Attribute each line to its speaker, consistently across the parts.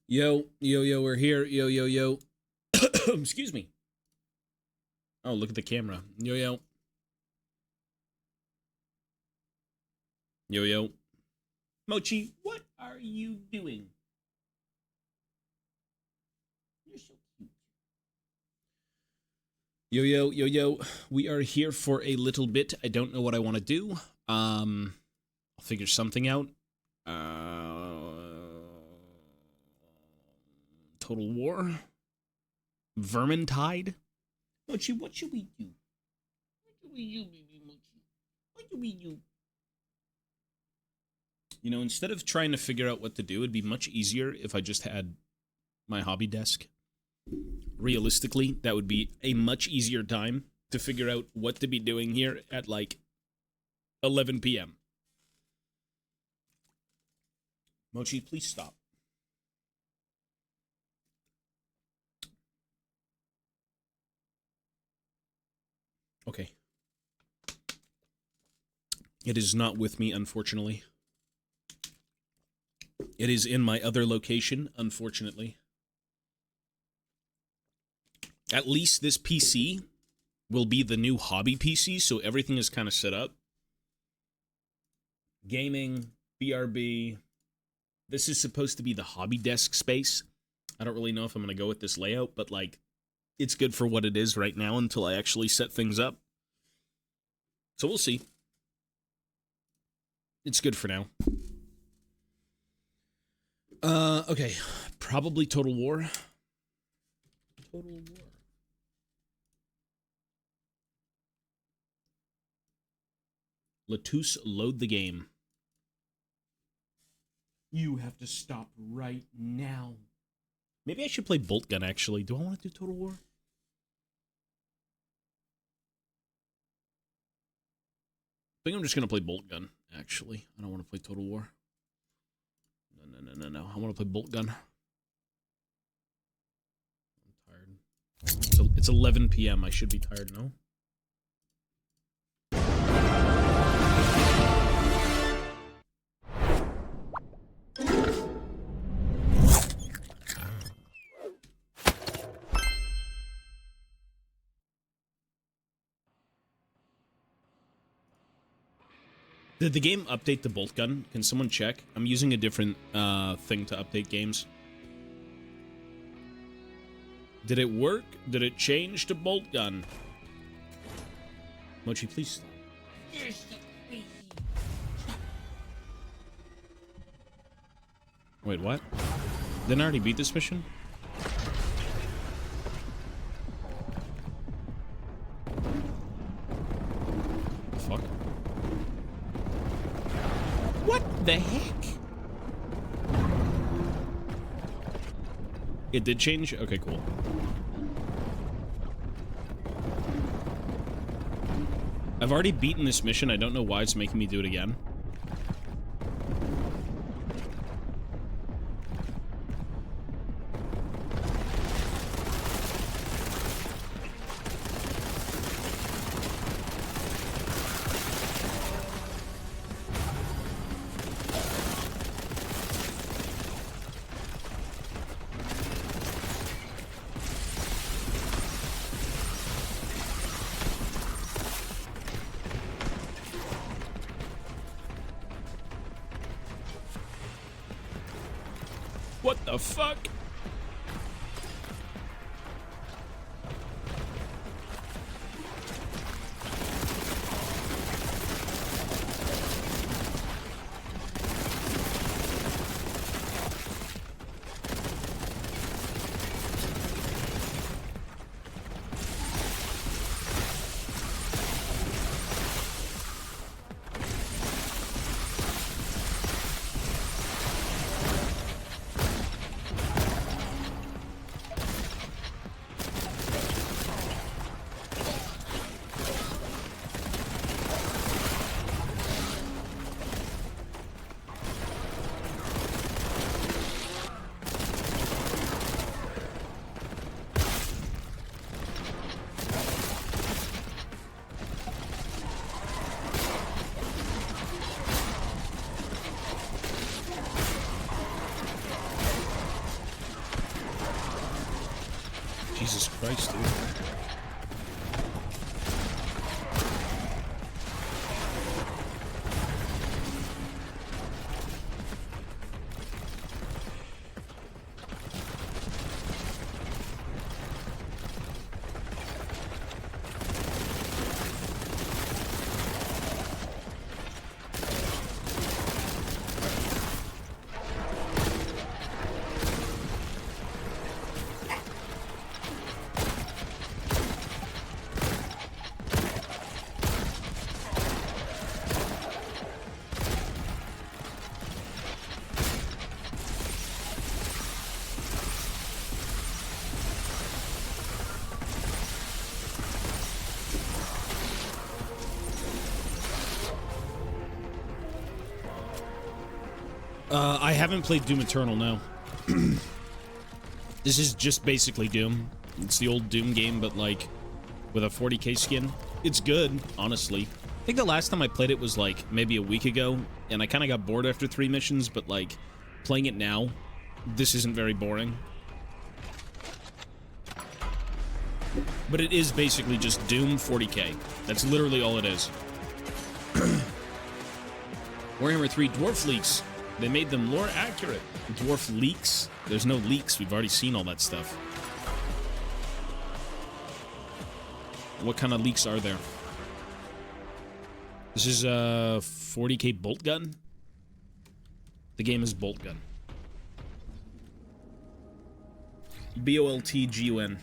Speaker 1: Yo, we're here. Yo. Excuse me. Oh, look at the camera. Yo. Mochi, what are you doing? You're so cute. Yo. We are here for a little bit. I don't know what I want to do. I'll figure something out. Total War? Vermintide? Mochi, what should we do? What should we do, baby Mochi? What do we do? You know, instead of trying to figure out what to do, it'd be much easier if I just had my hobby desk. Realistically, that would be a much easier time to figure out what to be doing here at, like, 11 p.m. Mochi, please stop. Okay. It is not with me, unfortunately. It is in my other location, unfortunately. At least this PC will be the new hobby PC, so everything is kind of set up. Gaming, BRB. This is supposed to be the hobby desk space. I don't really know if I'm going to go with this layout, but, like, it's good for what it is right now until I actually set things up. So we'll see. It's good for now. Okay. Probably Total War. Total War. Latus, load the game. You have to stop right now. Maybe I should play Bolt Gun, actually. Do I want to do Total War? I think I'm just going to play Bolt Gun, actually. I don't want to play Total War. No. I want to play Bolt Gun. I'm tired. It's 11 p.m. I should be tired, no? Did the game update the bolt gun? Can someone check? I'm using a different thing to update games. Did it work? Did it change to bolt gun? Mochi, please stop. You're so crazy. Wait, what? Didn't I already beat this mission? Fuck. What the heck? It did change? Okay, cool. I've already beaten this mission. I don't know why it's making me do it again. What the fuck? Jesus Christ, dude. I haven't played Doom Eternal, no. This is just basically Doom. It's the old Doom game, but, like, with a 40k skin. It's good, honestly. I think the last time I played it was, like, maybe a week ago, and I kind of got bored after 3 missions, but, like, playing it now, this isn't very boring. But it is basically just Doom 40k. That's literally all it is. Warhammer 3 Dwarf Leaks. They made them lore accurate. Dwarf leaks? There's no leaks. We've already seen all that stuff. What kind of leaks are there? This is a 40k bolt gun? The game is bolt gun. B-O-L-T-G-U-N.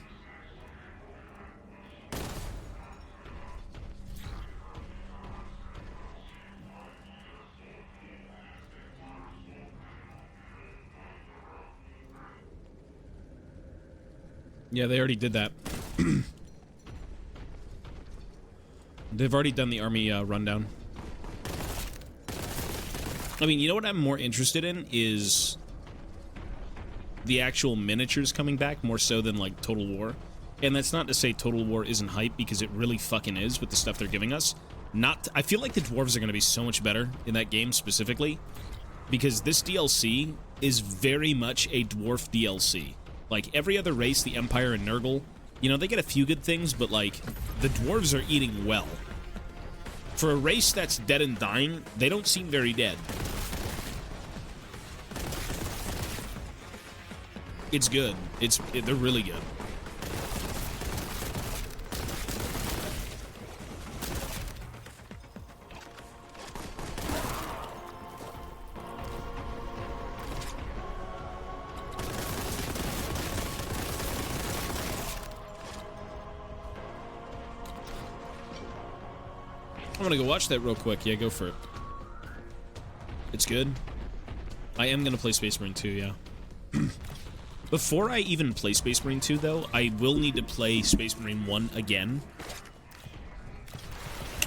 Speaker 1: Yeah, they already did that. They've already done the army rundown. I mean, you know what I'm more interested in is the actual miniatures coming back, more so than, like, Total War. And that's not to say Total War isn't hype, because it really fucking is with the stuff they're giving us. I feel like the dwarves are going to be so much better in that game specifically, because this DLC is very much a dwarf DLC. Like, every other race, the Empire and Nurgle, you know, they get a few good things, but, like, the dwarves are eating well. For a race that's dead and dying, they don't seem very dead. It's good. They're really good. I'm gonna go watch that real quick. Yeah, go for it. It's good. I am gonna play Space Marine 2, yeah. Before I even play Space Marine 2, though, I will need to play Space Marine 1 again.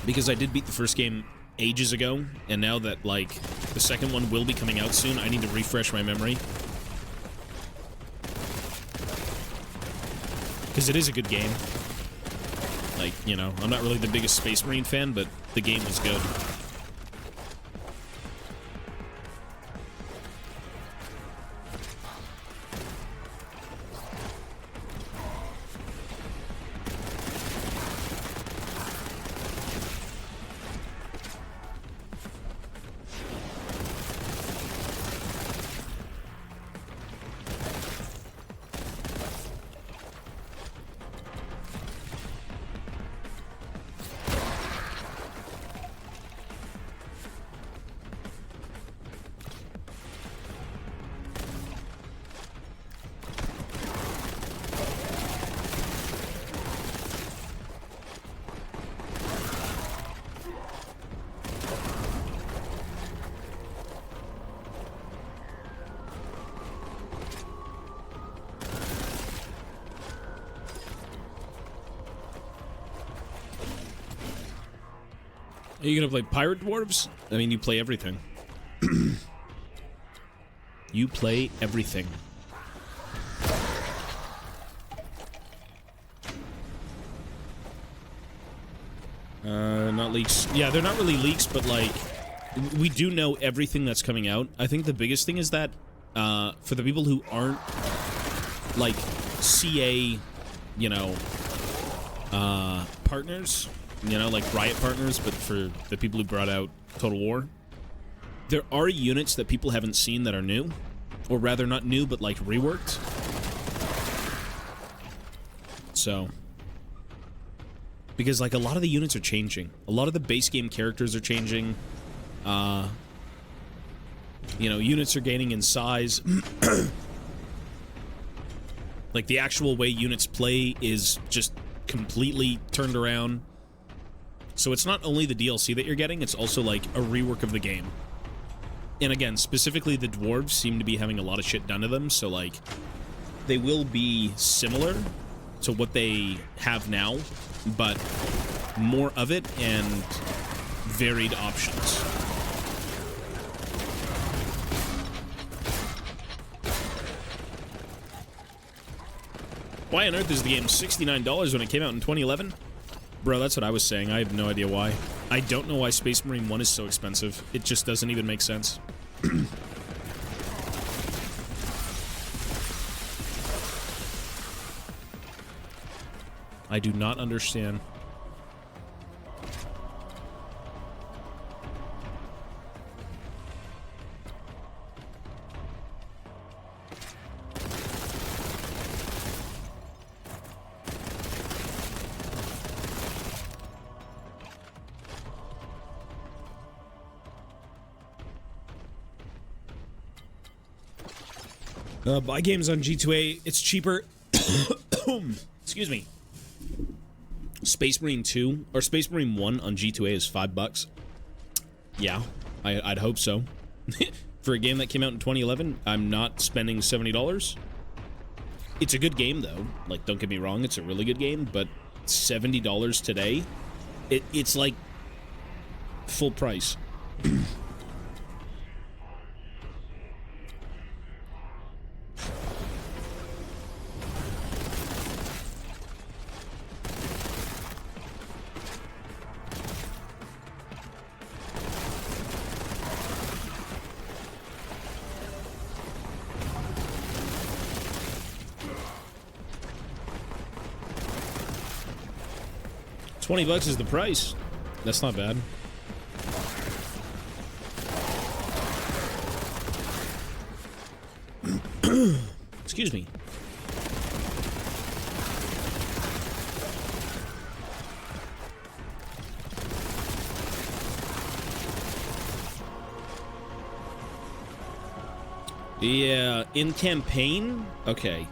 Speaker 1: Because I did beat the first game ages ago, and now that, like, the second one will be coming out soon, I need to refresh my memory. Because it is a good game. Like, you know, I'm not really the biggest Space Marine fan, but the game was good. Are you gonna play Pirate Dwarves? I mean, you play everything. You play everything. Not leaks. Yeah, they're not really leaks, but, like, we do know everything that's coming out. I think the biggest thing is that, for the people who aren't, like, CA you know, partners, you know, like Riot partners, but for the people who brought out Total War. There are units that people haven't seen that are new, or rather not new, but like reworked. So, because like a lot of the units are changing. A lot of the base game characters are changing. You know, units are gaining in size. Like the actual way units play is just completely turned around. So it's not only the DLC that you're getting, it's also like a rework of the game. And again, specifically the dwarves seem to be having a lot of shit done to them, so like they will be similar to what they have now, but more of it and varied options. Why on earth is the game $69 when it came out in 2011? Bro, that's what I was saying. I have no idea why. I don't know why Space Marine 1 is so expensive. It just doesn't even make sense. I do not understand. Buy games on G2A, it's cheaper. Excuse me. Space Marine 2, or Space Marine 1 on G2A is $5. Yeah, I'd hope so. For a game that came out in 2011, I'm not spending $70. It's a good game, though. Like, don't get me wrong, it's a really good game, but $70 today, it's like full price. $20 is the price. That's not bad. Excuse me. Yeah, in campaign? Okay.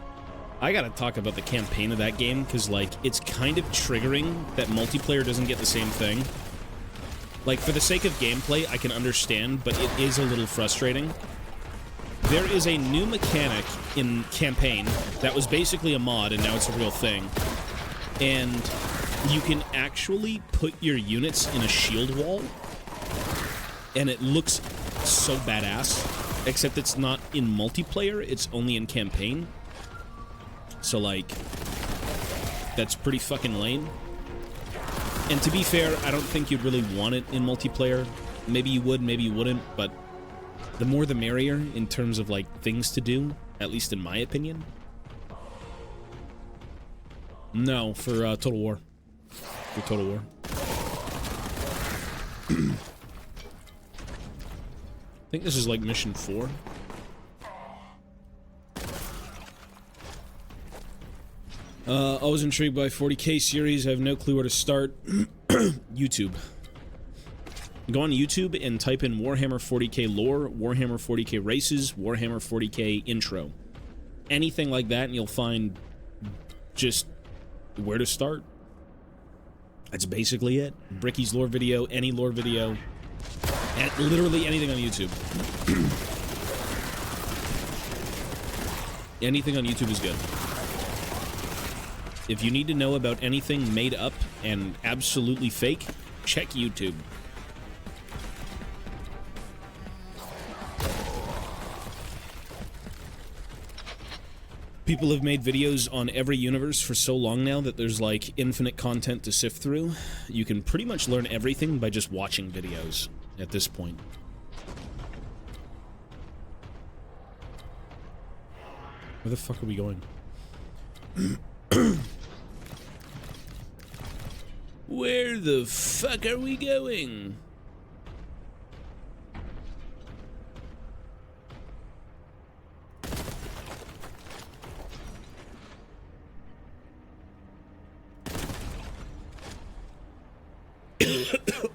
Speaker 1: I gotta talk about the campaign of that game, because, like, it's kind of triggering that multiplayer doesn't get the same thing. Like, for the sake of gameplay, I can understand, but it is a little frustrating. There is a new mechanic in campaign that was basically a mod, and now it's a real thing. And you can actually put your units in a shield wall, and it looks so badass, except it's not in multiplayer, it's only in campaign. So, like, that's pretty fucking lame. And to be fair, I don't think you'd really want it in multiplayer. Maybe you would, maybe you wouldn't, but the more the merrier in terms of, like, things to do, at least in my opinion. No, for Total War. For Total War. I think this is, like, mission 4. I was intrigued by 40k series. I have no clue where to start. YouTube. Go on YouTube and type in Warhammer 40k lore, Warhammer 40k races, Warhammer 40k intro. Anything like that, and you'll find just where to start. That's basically it. Bricky's lore video, any lore video, and literally anything on YouTube. Anything on YouTube is good. If you need to know about anything made up and absolutely fake, check YouTube. People have made videos on every universe for so long now that there's like infinite content to sift through. You can pretty much learn everything by just watching videos at this point. Where the fuck are we going? Where the fuck are we going?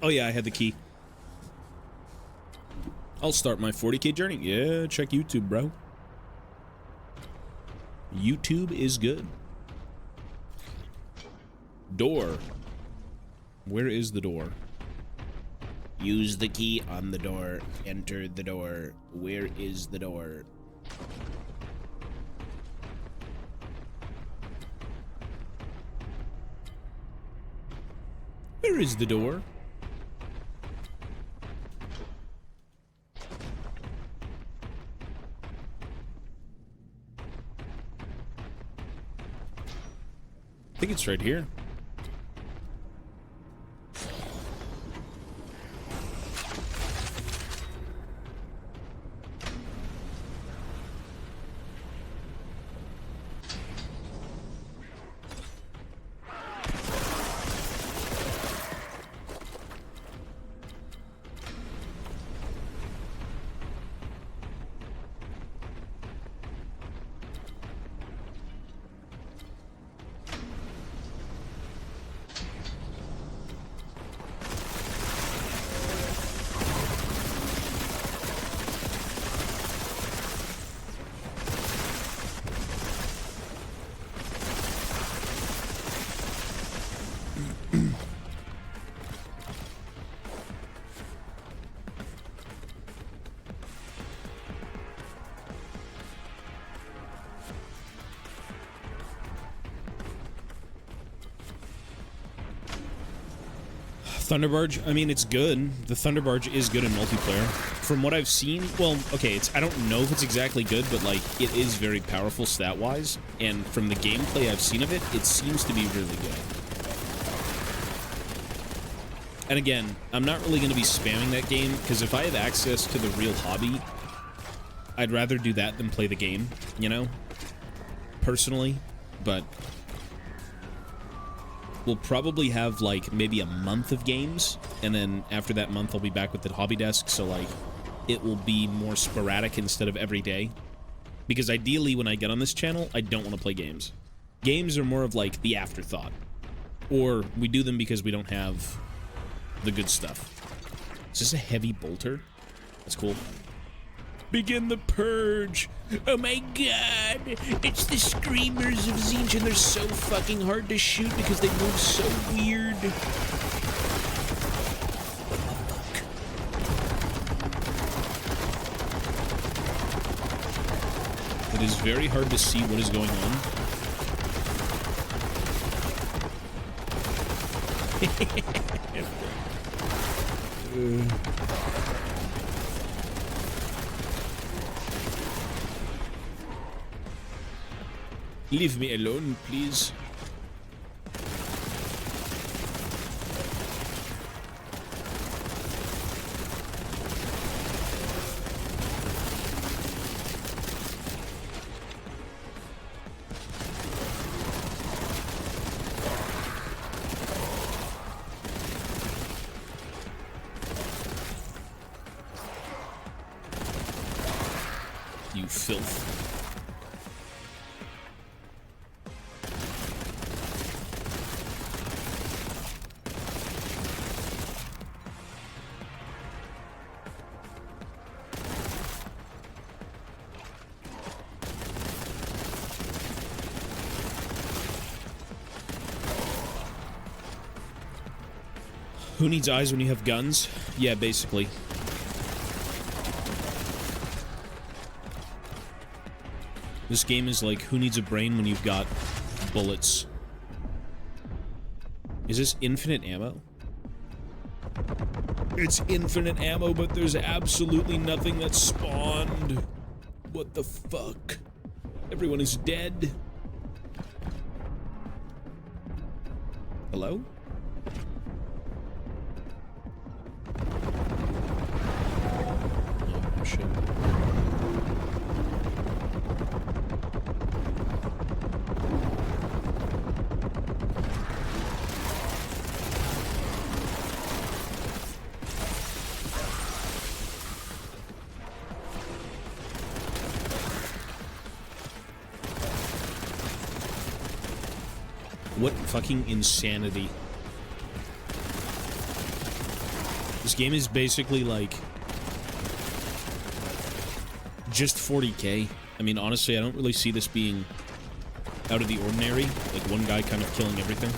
Speaker 1: Oh yeah, I had the key. I'll start my 40K journey. Yeah, check YouTube, bro. YouTube is good. Door. Where is the door? Use the key on the door. Enter the door. Where is the door? Where is the door? I think it's right here. Thunderbarge, I mean, it's good. The Thunderbarge is good in multiplayer. From what I've seen, well, okay, I don't know if it's exactly good, but, like, it is very powerful stat-wise, and from the gameplay I've seen of it, it seems to be really good. And again, I'm not really going to be spamming that game, because if I have access to the real hobby, I'd rather do that than play the game, you know? Personally, but we'll probably have, like, maybe a month of games, and then after that month, I'll be back with the hobby desk, so, like, it will be more sporadic instead of every day. Because ideally, when I get on this channel, I don't want to play games. Games are more of, like, the afterthought. Or we do them because we don't have the good stuff. Is this a heavy bolter? That's cool. Begin the purge. Oh my god, it's the screamers of Zinch, and they're so fucking hard to shoot because they move so weird. It is very hard to see what is going on. Leave me alone, please. You filth. Who needs eyes when you have guns? Yeah, basically. This game is like, who needs a brain when you've got bullets? Is this infinite ammo? It's infinite ammo, but there's absolutely nothing that spawned. What the fuck? Everyone is dead. Hello? Oh, shit. What fucking insanity. This game is basically like just 40k. I mean, honestly, I don't really see this being out of the ordinary. Like one guy kind of killing everything.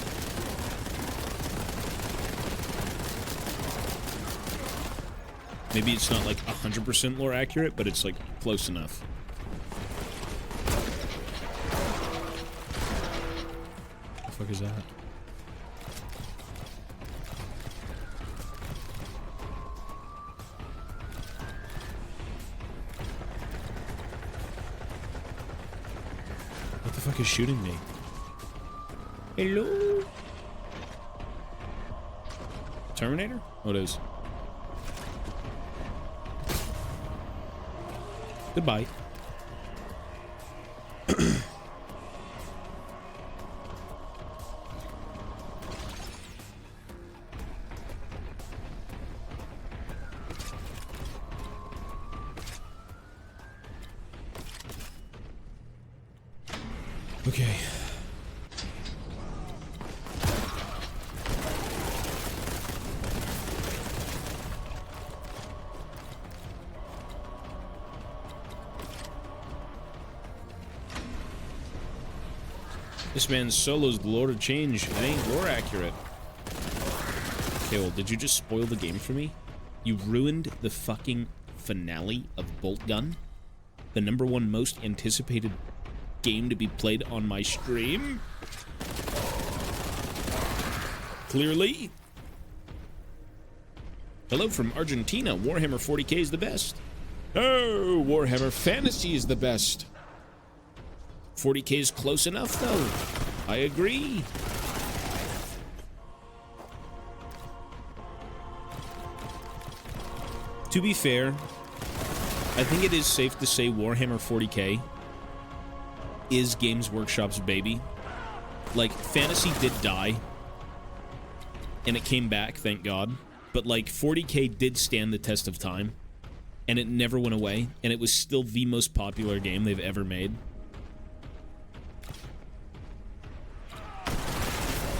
Speaker 1: Maybe it's not like 100% lore accurate, but it's like close enough. What the fuck is that? What the fuck is shooting me? Hello? Terminator? Oh, it is. Goodbye. Okay. This man's solo's lore to change. It ain't lore accurate. Okay, well, did you just spoil the game for me? You ruined the fucking finale of Bolt Gun, the #1 most anticipated game to be played on my stream. Clearly. Hello from Argentina. Warhammer 40k is the best. Oh, Warhammer Fantasy is the best. 40k is close enough, though. I agree. To be fair, I think it is safe to say Warhammer 40k is Games Workshop's baby. Like, Fantasy did die, and it came back, thank God. But, like, 40k did stand the test of time, and it never went away, and it was still the most popular game they've ever made.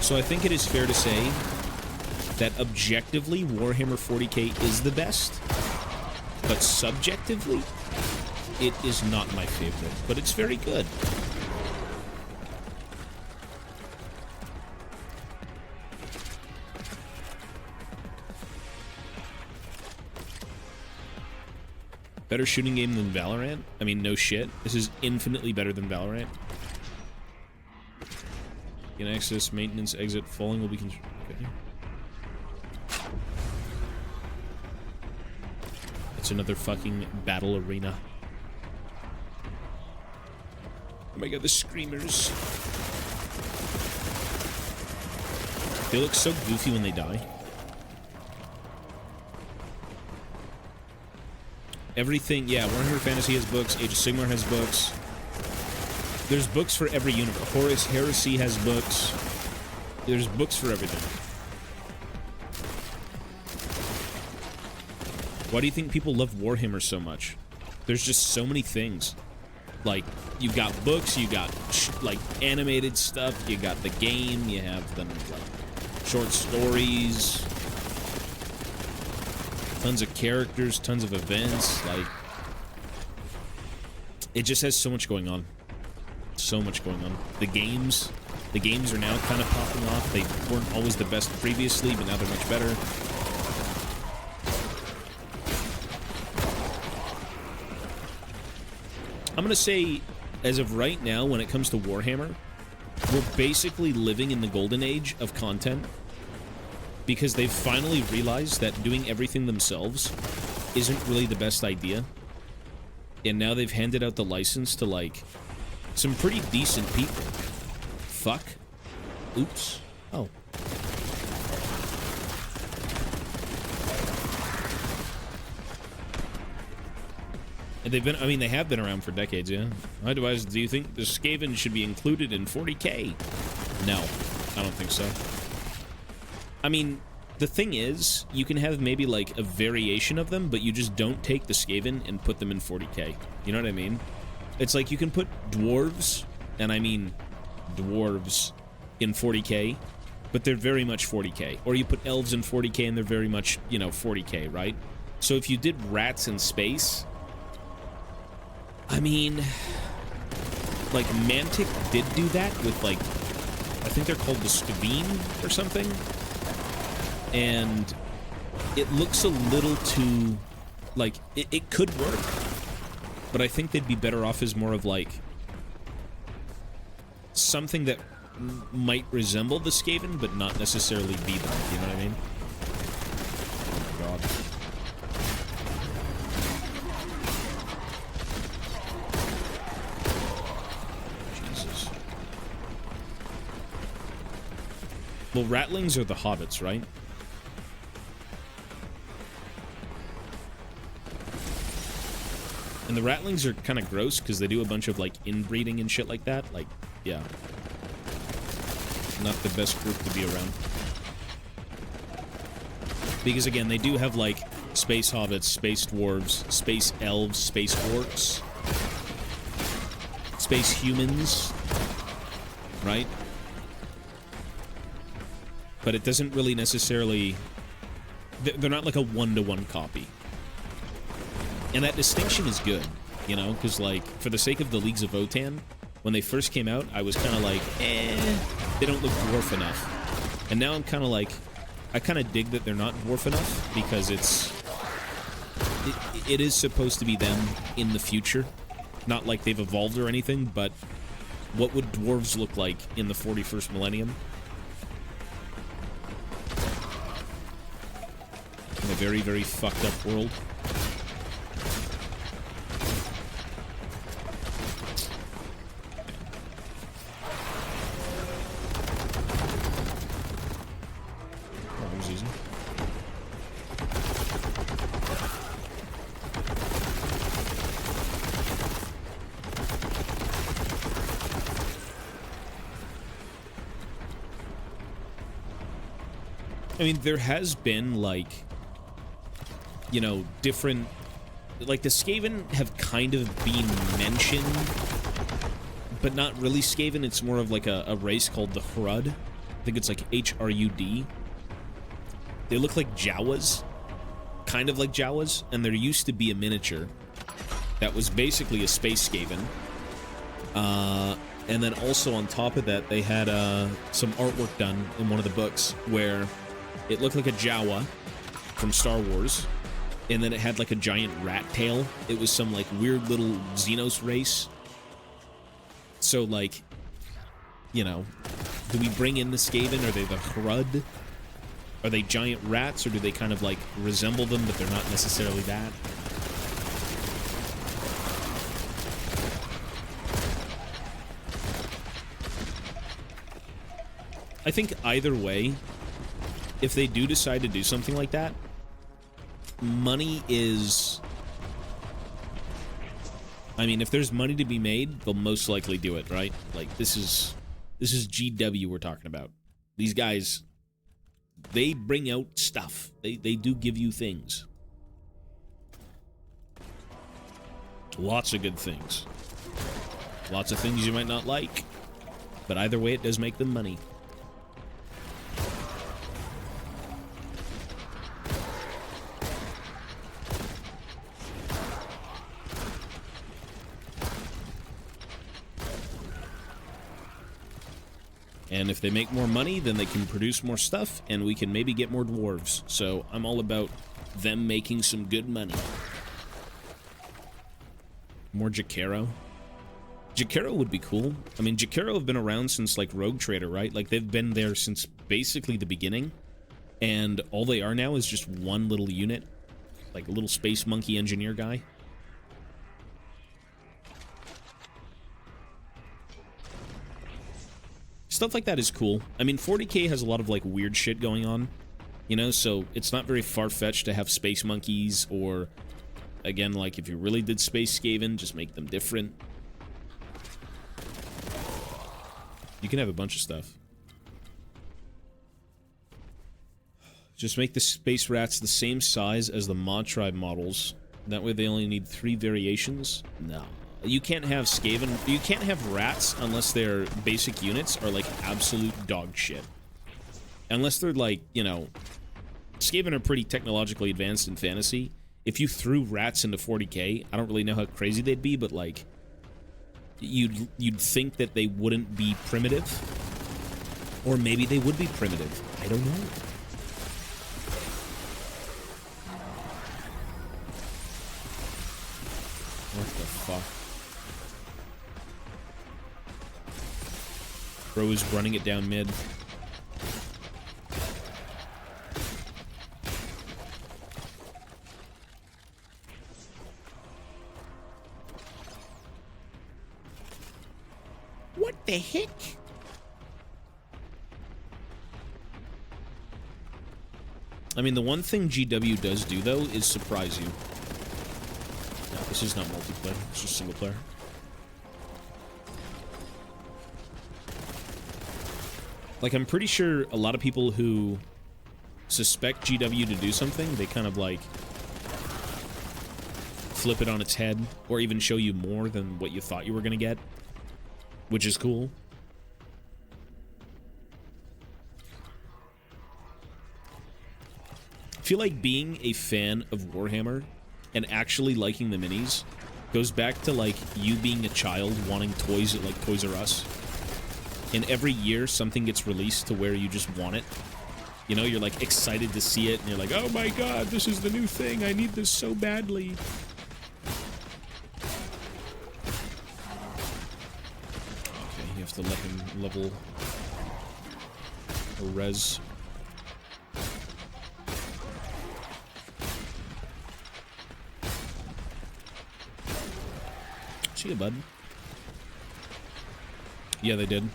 Speaker 1: So I think it is fair to say that objectively, Warhammer 40k is the best, but subjectively, it is not my favorite, but it's very good. Better shooting game than Valorant? I mean, no shit. This is infinitely better than Valorant. You can access maintenance, exit, falling will be okay. It's another fucking battle arena. Oh my god, the screamers. They look so goofy when they die. Everything, yeah, Warhammer Fantasy has books, Age of Sigmar has books. There's books for every universe. Horus Heresy has books. There's books for everything. Why do you think people love Warhammer so much? There's just so many things. Like, you've got books, you got, like, animated stuff, you got the game, you have them, like, short stories, tons of characters, tons of events, like, it just has so much going on. So much going on. The games are now kind of popping off. They weren't always the best previously, but now they're much better. I'm gonna say, as of right now, when it comes to Warhammer, we're basically living in the golden age of content, because they've finally realized that doing everything themselves isn't really the best idea, and now they've handed out the license to, like, some pretty decent people. Fuck. Oops. Oh. And they've been, I mean, they have been around for decades, yeah. Otherwise, do you think the Skaven should be included in 40k? No, I don't think so. I mean, the thing is, you can have maybe, like, a variation of them, but you just don't take the Skaven and put them in 40k. You know what I mean? It's like you can put dwarves, and I mean dwarves, in 40k, but they're very much 40k. Or you put elves in 40k and they're very much, you know, 40k, right? So if you did rats in space, I mean, like, Mantic did do that with, like, I think they're called the Skaveen or something. And it looks a little too, like, it could work, but I think they'd be better off as more of, like, something that might resemble the Skaven, but not necessarily be them, you know what I mean? Oh my god. Jesus. Well, Ratlings are the hobbits, right? And the Ratlings are kind of gross because they do a bunch of, like, inbreeding and shit like that. Like, yeah. Not the best group to be around. Because, again, they do have, like, space hobbits, space dwarves, space elves, space orcs, space humans, right? But it doesn't really necessarily... They're not like a one-to-one copy. And that distinction is good, you know? Because, like, for the sake of the Leagues of Votann, when they first came out, I was kind of like, they don't look dwarf enough. And now I'm kind of like, I kind of dig that they're not dwarf enough, because it is supposed to be them in the future. Not like they've evolved or anything, but what would dwarves look like in the 41st millennium? In a very, very fucked up world. I mean, there has been, like, you know, different... Like, the Skaven have kind of been mentioned, but not really Skaven. It's more of, like, a race called the Hrud. I think it's, like, H-R-U-D. They look like Jawas. Kind of like Jawas. And there used to be a miniature that was basically a space Skaven. And then also on top of that, they had some artwork done in one of the books where... It looked like a Jawa from Star Wars, and then it had like a giant rat tail. It was some like weird little Xenos race. So like, you know, do we bring in the Skaven? Are they the Hrud? Are they giant rats, or do they kind of like resemble them, but they're not necessarily that? I think either way, if they do decide to do something like that, money is... I mean, if there's money to be made, they'll most likely do it, right? Like, this is GW we're talking about. These guys, they bring out stuff. They do give you things. Lots of good things. Lots of things you might not like. But either way, it does make them money. And if they make more money, then they can produce more stuff, and we can maybe get more dwarves. So I'm all about them making some good money. More Jakaro. Jakaro would be cool. I mean, Jakaro have been around since, like, Rogue Trader, right? Like, they've been there since basically the beginning. And all they are now is just one little unit. Like, a little space monkey engineer guy. Stuff like that is cool. I mean, 40k has a lot of, like, weird shit going on, you know, so it's not very far-fetched to have space monkeys, or, again, like, if you really did space Skaven, just make them different. You can have a bunch of stuff. Just make the space rats the same size as the Mod Tribe models. That way they only need 3 variations. No, You can't have Skaven. You can't have rats unless their basic units are like absolute dog shit. Unless they're like, you know, Skaven are pretty technologically advanced in fantasy. If you threw rats into 40k, I don't really know how crazy they'd be, but like, you'd think that they wouldn't be primitive, or maybe they would be primitive. I don't know. What the fuck? Bro is running it down mid. What the heck? I mean, the one thing GW does do, though, is surprise you. No, this is not multiplayer. It's just single player. Like, I'm pretty sure a lot of people who suspect GW to do something, they kind of, like, flip it on its head, or even show you more than what you thought you were going to get, which is cool. I feel like being a fan of Warhammer and actually liking the minis goes back to, like, you being a child wanting toys at, like, Toys R Us. And every year, something gets released to where you just want it. You know, you're, like, excited to see it, and you're like, oh my god, this is the new thing, I need this so badly. Okay, you have to let him level a res. See ya, bud. Yeah, they did.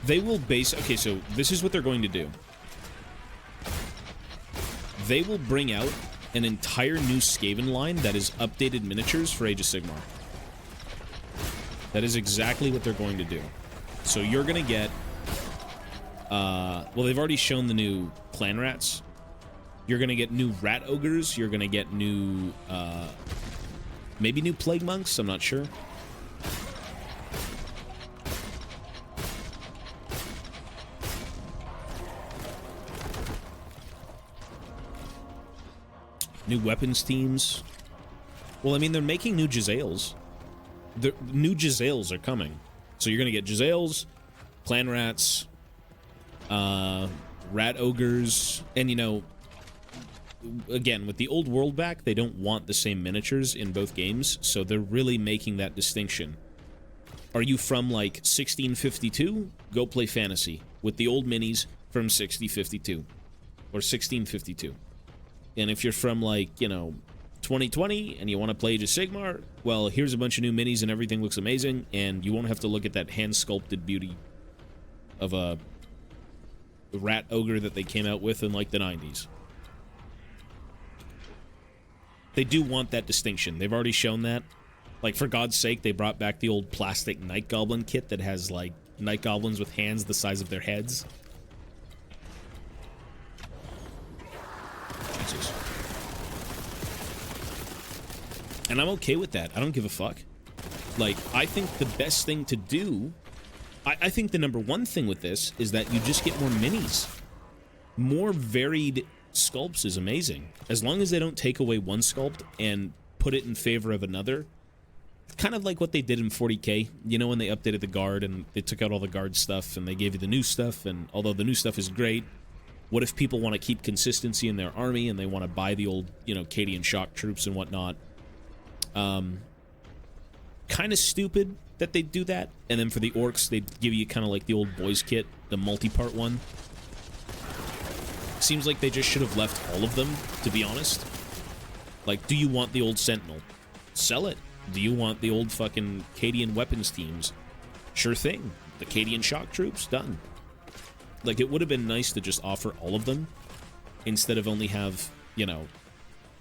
Speaker 1: They will base... Okay, so this is what they're going to do. They will bring out an entire new Skaven line that is updated miniatures for Age of Sigmar. That is exactly what they're going to do. So you're going to get... well, they've already shown the new clan rats. You're going to get new rat ogres. You're going to get new... maybe new plague monks, I'm not sure. New weapons teams. Well, I mean, they're making new Jezzails. The new Jezzails are coming. So you're going to get Jezzails, clan rats, rat ogres, and, you know, again, with the old world back, they don't want the same miniatures in both games, so they're really making that distinction. Are you from, like, 1652? Go play Fantasy with the old minis from 6052 or 1652. And if you're from, like, you know, 2020 and you want to play Age of Sigmar, well, here's a bunch of new minis and everything looks amazing, and you won't have to look at that hand-sculpted beauty of a rat ogre that they came out with in, like, the 90s. They do want that distinction. They've already shown that. Like, for God's sake, they brought back the old plastic Night Goblin kit that has, like, Night Goblins with hands the size of their heads. Jesus. And I'm okay with that. I don't give a fuck. Like, I think the best thing to do... I think the number one thing with this is that you just get more minis. More varied... sculpts is amazing. As long as they don't take away one sculpt and put it in favor of another. Kind of like what they did in 40k. You know, when they updated the guard and they took out all the guard stuff and they gave you the new stuff, and although the new stuff is great, what if people want to keep consistency in their army and they want to buy the old, you know, Cadian shock troops and whatnot? Kind of stupid that they do that. And then for the orcs, they give you kind of like the old boys kit, the multi-part one. Seems like they just should have left all of them, to be honest. Like, do you want the old Sentinel? Sell it. Do you want the old fucking Cadian weapons teams? Sure thing. The Cadian shock troops? Done. Like, it would have been nice to just offer all of them, instead of only have, you know,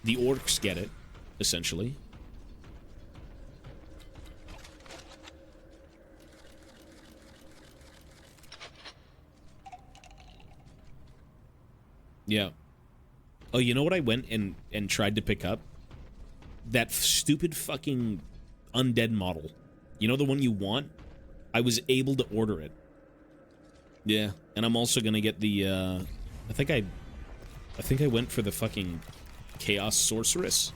Speaker 1: the orcs get it, essentially. Yeah. Oh, you know what I went and tried to pick up? That stupid fucking undead model. You know the one you want? I was able to order it. Yeah, and I'm also gonna get the, I think I went for the fucking Chaos Sorceress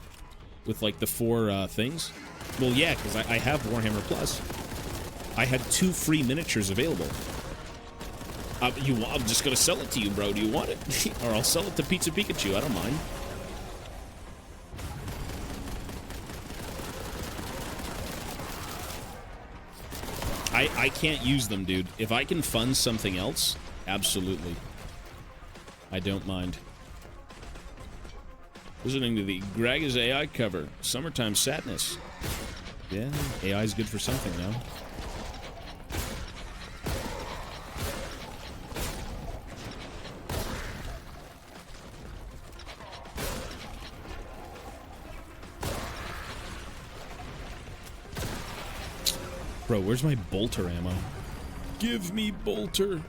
Speaker 1: with, like, the 4, things. Well, yeah, because I have Warhammer Plus. I had 2 free miniatures available. I'm just gonna sell it to you, bro. Do you want it? Or I'll sell it to Pizza Pikachu. I don't mind. I can't use them, dude. If I can fund something else, absolutely. I don't mind. Listening to the Graga's AI cover. Summertime Sadness. Yeah, AI is good for something now. Bro, where's my bolter ammo? Give me bolter.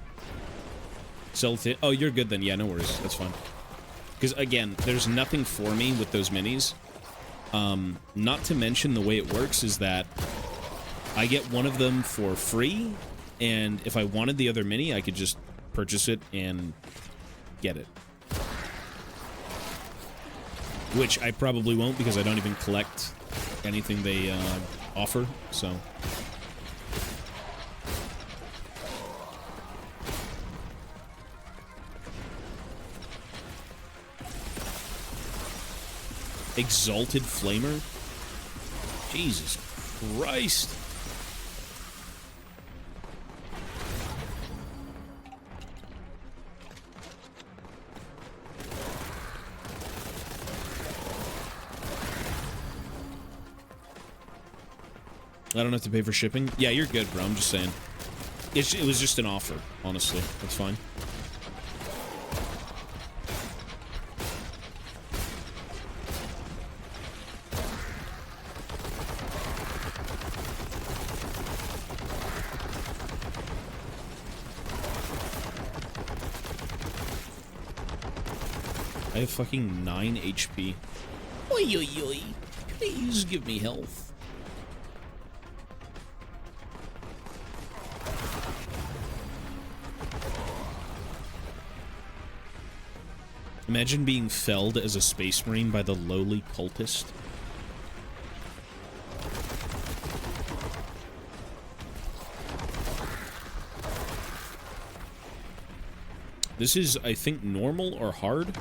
Speaker 1: Sell it. Oh, you're good then. Yeah, no worries. That's fine. Because, again, there's nothing for me with those minis. Not to mention the way it works is that I get one of them for free, and if I wanted the other mini, I could just purchase it and get it. Which I probably won't because I don't even collect anything they offer, so... Exalted Flamer? Jesus Christ. I don't have to pay for shipping? Yeah, you're good, bro. I'm just saying. It was just an offer, honestly. That's fine. I have fucking 9 HP. Oi, oi, oi. Please give me health. Imagine being felled as a space marine by the lowly cultist. This is, I think, normal or hard.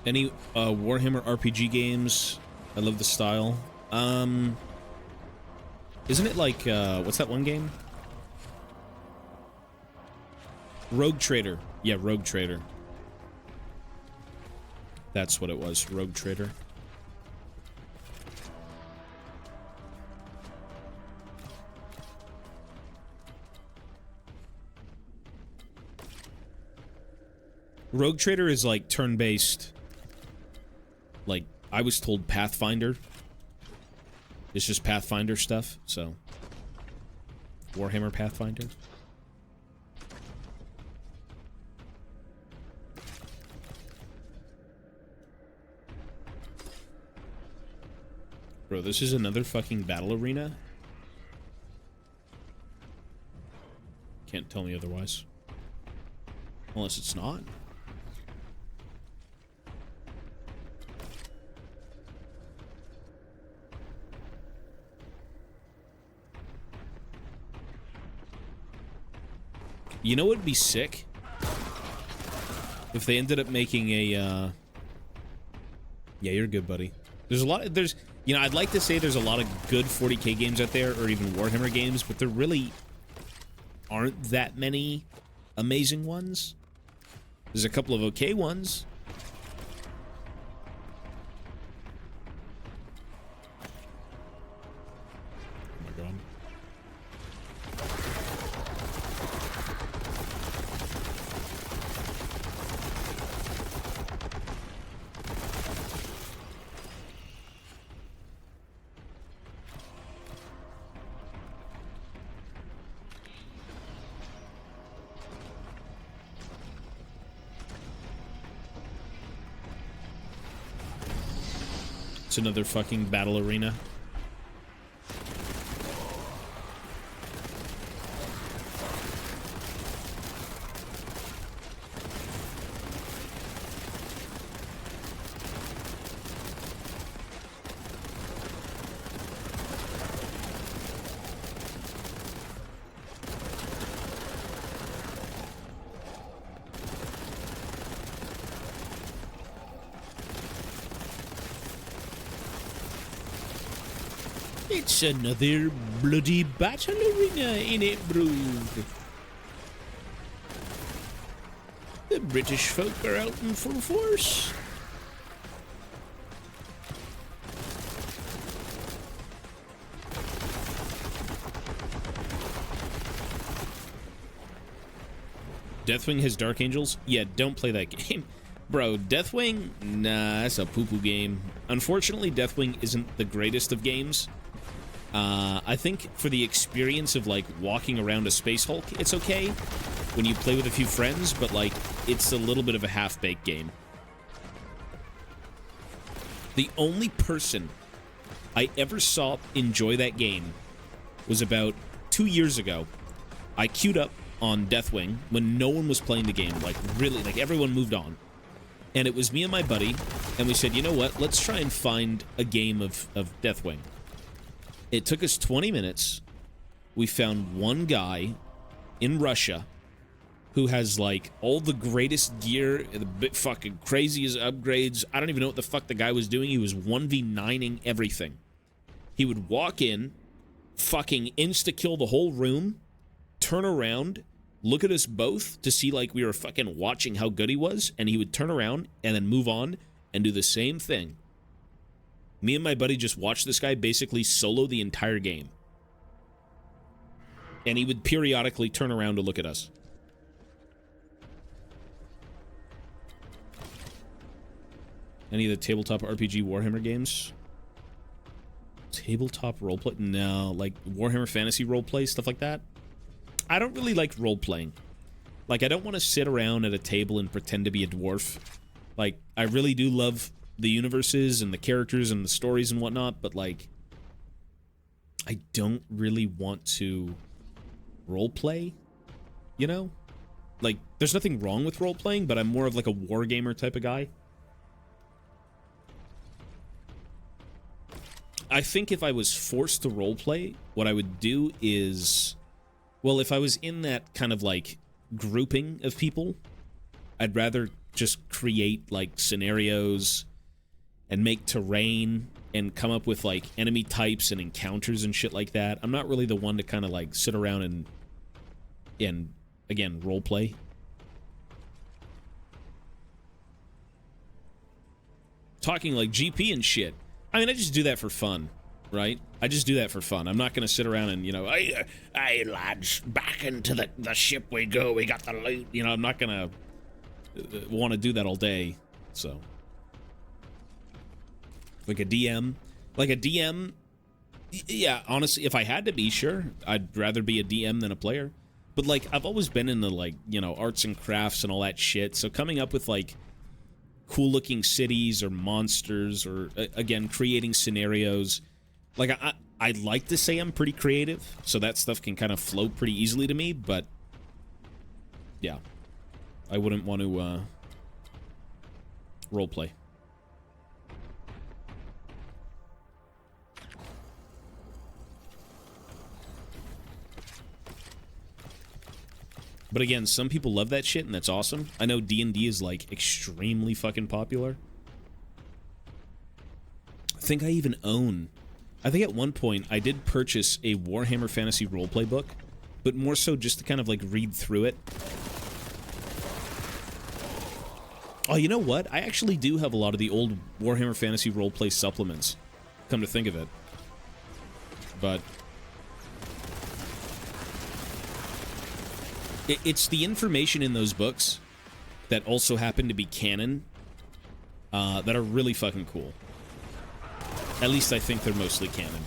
Speaker 1: Any Warhammer RPG games? I love the style. Isn't it like what's that one game? Rogue Trader. Yeah, Rogue Trader. That's what it was. Rogue Trader. Rogue Trader is like turn-based. Like, I was told Pathfinder. It's just Pathfinder stuff, so... Warhammer Pathfinder. Bro, this is another fucking battle arena? Can't tell me otherwise. Unless it's not. You know what would be sick? If they ended up making a, Yeah, you're good, buddy. There's a lot... There's... You know, I'd like to say there's a lot of good 40k games out there, or even Warhammer games, but there really aren't that many amazing ones. There's a couple of okay ones. Oh my god. It's another fucking battle arena. It's another bloody battle arena in it, brood. The British folk are out in full force. Deathwing has Dark Angels? Yeah, don't play that game. Bro, Deathwing? Nah, that's a poo-poo game. Unfortunately, Deathwing isn't the greatest of games. I think for the experience of, like, walking around a Space Hulk, it's okay when you play with a few friends, but, like, it's a little bit of a half-baked game. The only person I ever saw enjoy that game was about 2 years ago. I queued up on Deathwing when no one was playing the game, like, really, like, everyone moved on. And it was me and my buddy, and we said, you know what, let's try and find a game of Deathwing. It took us 20 minutes. We found one guy in Russia who has, like, all the greatest gear, the bit fucking craziest upgrades. I don't even know what the fuck the guy was doing. He was 1v9ing everything. He would walk in, fucking insta-kill the whole room, turn around, look at us both to see, like, we were fucking watching how good he was, and he would turn around and then move on and do the same thing. Me and my buddy just watched this guy basically solo the entire game. And he would periodically turn around to look at us. Any of the tabletop RPG Warhammer games? Tabletop roleplay? No, like Warhammer Fantasy roleplay, stuff like that. I don't really like role-playing. Like, I don't want to sit around at a table and pretend to be a dwarf. Like, I really do love the universes and the characters and the stories and whatnot, but, like, I don't really want to role-play, you know? Like, there's nothing wrong with role-playing, but I'm more of, like, a wargamer type of guy. I think if I was forced to roleplay, what I would do is... Well, if I was in that kind of, like, grouping of people, I'd rather just create, like, scenarios and make terrain and come up with, like, enemy types and encounters and shit like that. I'm not really the one to kind of, like, sit around and again, roleplay. Talking, like, GP and shit. I mean, I just do that for fun. Right? I just do that for fun. I'm not going to sit around and, you know, hey, lads, back into the ship we go. We got the loot. You know, I'm not going to want to do that all day. So. Like a DM. Like a DM. Yeah, honestly, if I had to be, sure. I'd rather be a DM than a player. But, like, I've always been into, like, you know, arts and crafts and all that shit. So coming up with, like, cool-looking cities or monsters or, again, creating scenarios... Like, I'd like to say I'm pretty creative, so that stuff can kind of flow pretty easily to me, but... Yeah. I wouldn't want to, roleplay. But again, some people love that shit, and that's awesome. I know D&D is, like, extremely fucking popular. I think I even own... I think at one point I did purchase a Warhammer Fantasy roleplay book, but more so just to kind of, like, read through it. Oh, you know what? I actually do have a lot of the old Warhammer Fantasy roleplay supplements, come to think of it. But... It's the information in those books that also happen to be canon that are really fucking cool. At least I think they're mostly canon.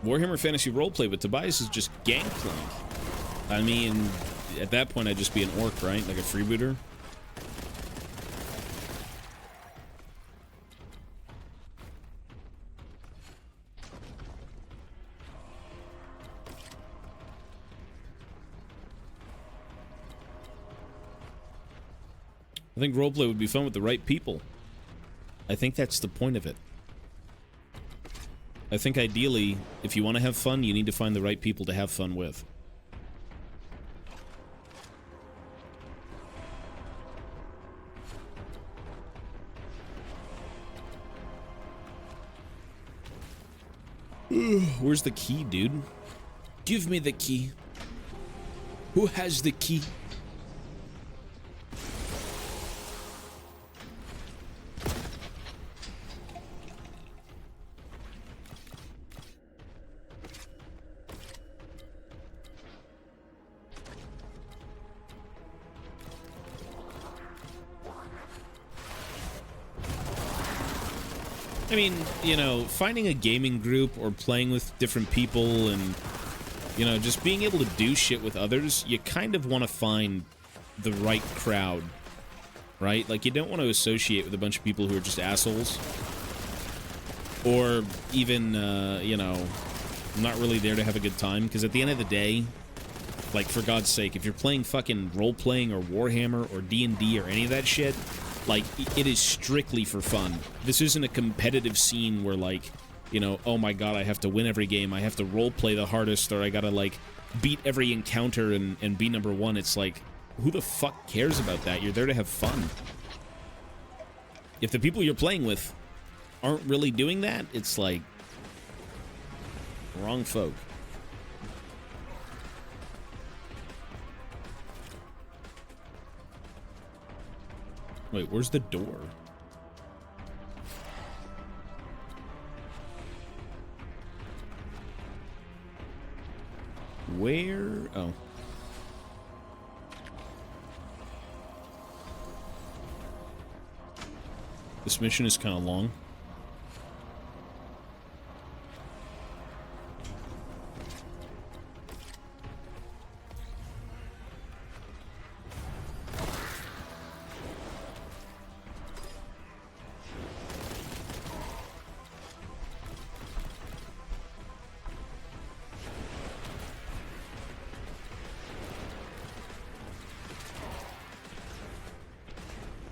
Speaker 1: Warhammer Fantasy Roleplay, but Tobias is just Gangplank. I mean, at that point, I'd just be an orc, right? Like a freebooter. I think roleplay would be fun with the right people. I think that's the point of it. I think ideally, if you want to have fun, you need to find the right people to have fun with. Where's the key, dude? Give me the key. Who has the key? I mean, you know, finding a gaming group or playing with different people and, you know, just being able to do shit with others, you kind of want to find the right crowd, right? Like, you don't want to associate with a bunch of people who are just assholes. Or even, you know, not really there to have a good time. Because at the end of the day, like, for God's sake, if you're playing fucking role-playing or Warhammer or D&D or any of that shit, like, it is strictly for fun. This isn't a competitive scene where, like, you know, oh my god, I have to win every game, I have to roleplay the hardest, or I gotta, like, beat every encounter and be number one. It's like, who the fuck cares about that? You're there to have fun. If the people you're playing with aren't really doing that, it's like, wrong folk. Wait, where's the door? Where? Oh. This mission is kind of long.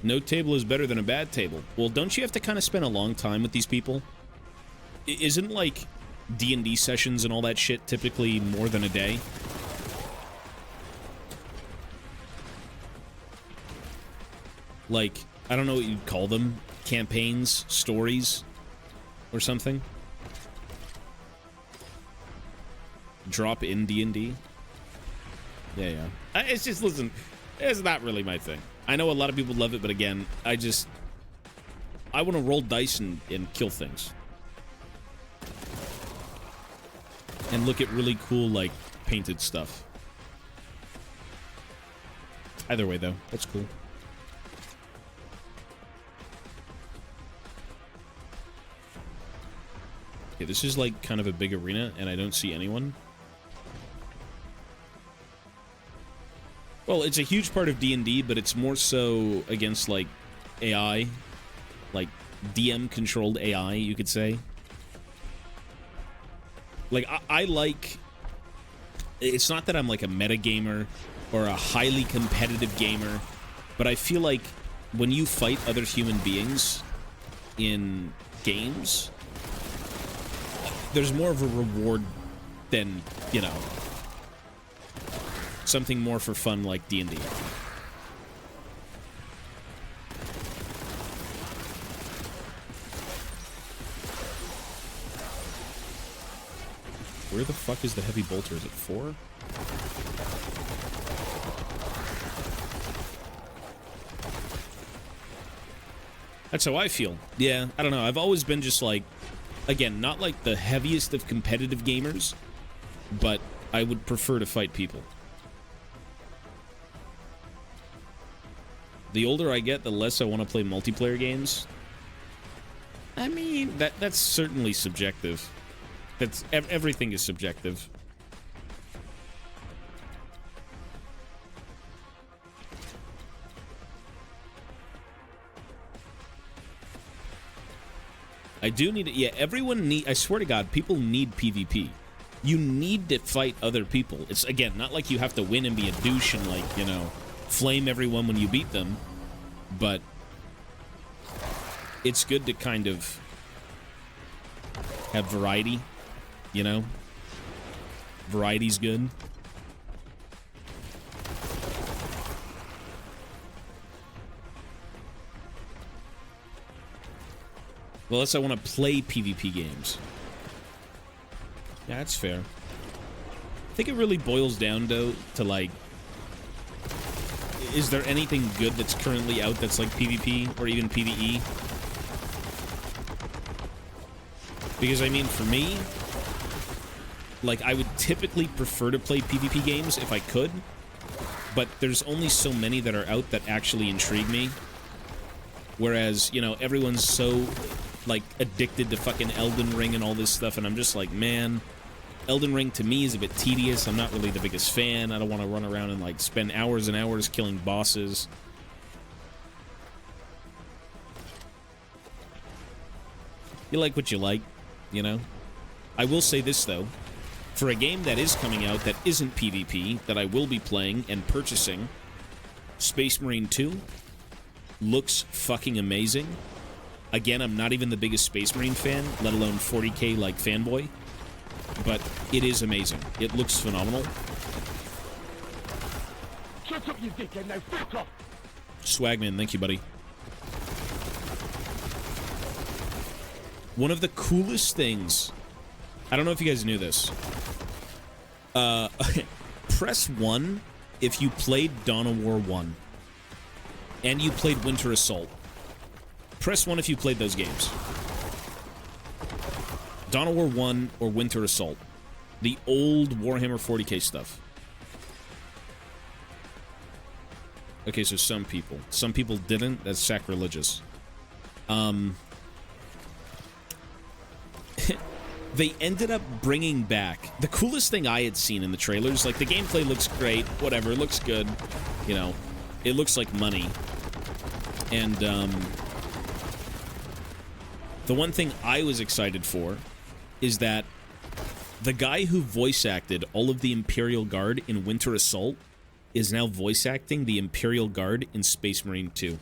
Speaker 1: No table is better than a bad table. Well, don't you have to kind of spend a long time with these people? Isn't, like, D&D sessions and all that shit typically more than a day? Like, I don't know what you'd call them. Campaigns, stories, or something? Drop in D&D? Yeah. It's just, listen, it's not really my thing. I know a lot of people love it, but again, I want to roll dice and kill things. And look at really cool, like, painted stuff. Either way, though, that's cool. Okay, this is, like, kind of a big arena, and I don't see anyone. Well, it's a huge part of D&D, but it's more so against, like, AI. Like, DM-controlled AI, you could say. Like, I like... It's not that I'm, like, a metagamer or a highly competitive gamer, but I feel like when you fight other human beings in games, there's more of a reward than, you know... something more for fun like D&D. Where the fuck is the heavy bolter? Is it 4? That's how I feel. Yeah, I don't know. I've always been just like, again, not like the heaviest of competitive gamers, but I would prefer to fight people. The older I get, the less I want to play multiplayer games. I mean, that's certainly subjective. That's everything is subjective. I do need it. Yeah, everyone need. I swear to God, people need PvP. You need to fight other people. It's, again, not like you have to win and be a douche and, like, you know, flame everyone when you beat them. But it's good to kind of have variety, you know? Variety's good. Well, unless I want to play PvP games. Yeah, that's fair. I think it really boils down, though, to, like, is there anything good that's currently out that's like PvP or even PvE? Because, I mean, for me, like, I would typically prefer to play PvP games if I could, but there's only so many that are out that actually intrigue me. Whereas, you know, everyone's so, like, addicted to fucking Elden Ring and all this stuff, and I'm just like, man, Elden Ring to me is a bit tedious. I'm not really the biggest fan. I don't want to run around and, like, spend hours and hours killing bosses. You like what you like, you know? I will say this, though. For a game that is coming out that isn't PvP, that I will be playing and purchasing, Space Marine 2 looks fucking amazing. Again, I'm not even the biggest Space Marine fan, let alone 40k like fanboy, but it is amazing. It looks phenomenal.
Speaker 2: Shut up, you dickhead, now fuck off!
Speaker 1: Swagman, thank you, buddy. One of the coolest things, I don't know if you guys knew this. Press 1 if you played Dawn of War 1 and you played Winter Assault. Press 1 if you played those games. Dawn of War 1 or Winter Assault. The old Warhammer 40k stuff. Okay, so some people. Some people didn't. That's sacrilegious. They ended up bringing back the coolest thing I had seen in the trailers. Like, the gameplay looks great, whatever, it looks good, you know, it looks like money. And, the one thing I was excited for is that the guy who voice acted all of the Imperial Guard in Winter Assault is now voice acting the Imperial Guard in Space Marine 2.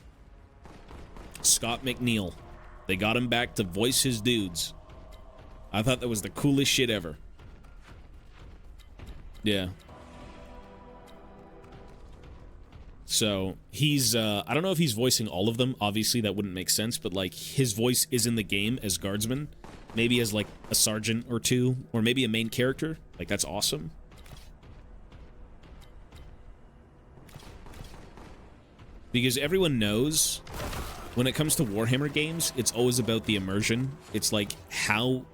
Speaker 1: Scott McNeil. They got him back to voice his dudes. I thought that was the coolest shit ever. Yeah. So, he's, I don't know if he's voicing all of them. Obviously, that wouldn't make sense, but, like, his voice is in the game as guardsman. Maybe as, like, a sergeant or two, or maybe a main character. Like, that's awesome. Because everyone knows, when it comes to Warhammer games, it's always about the immersion. It's like, how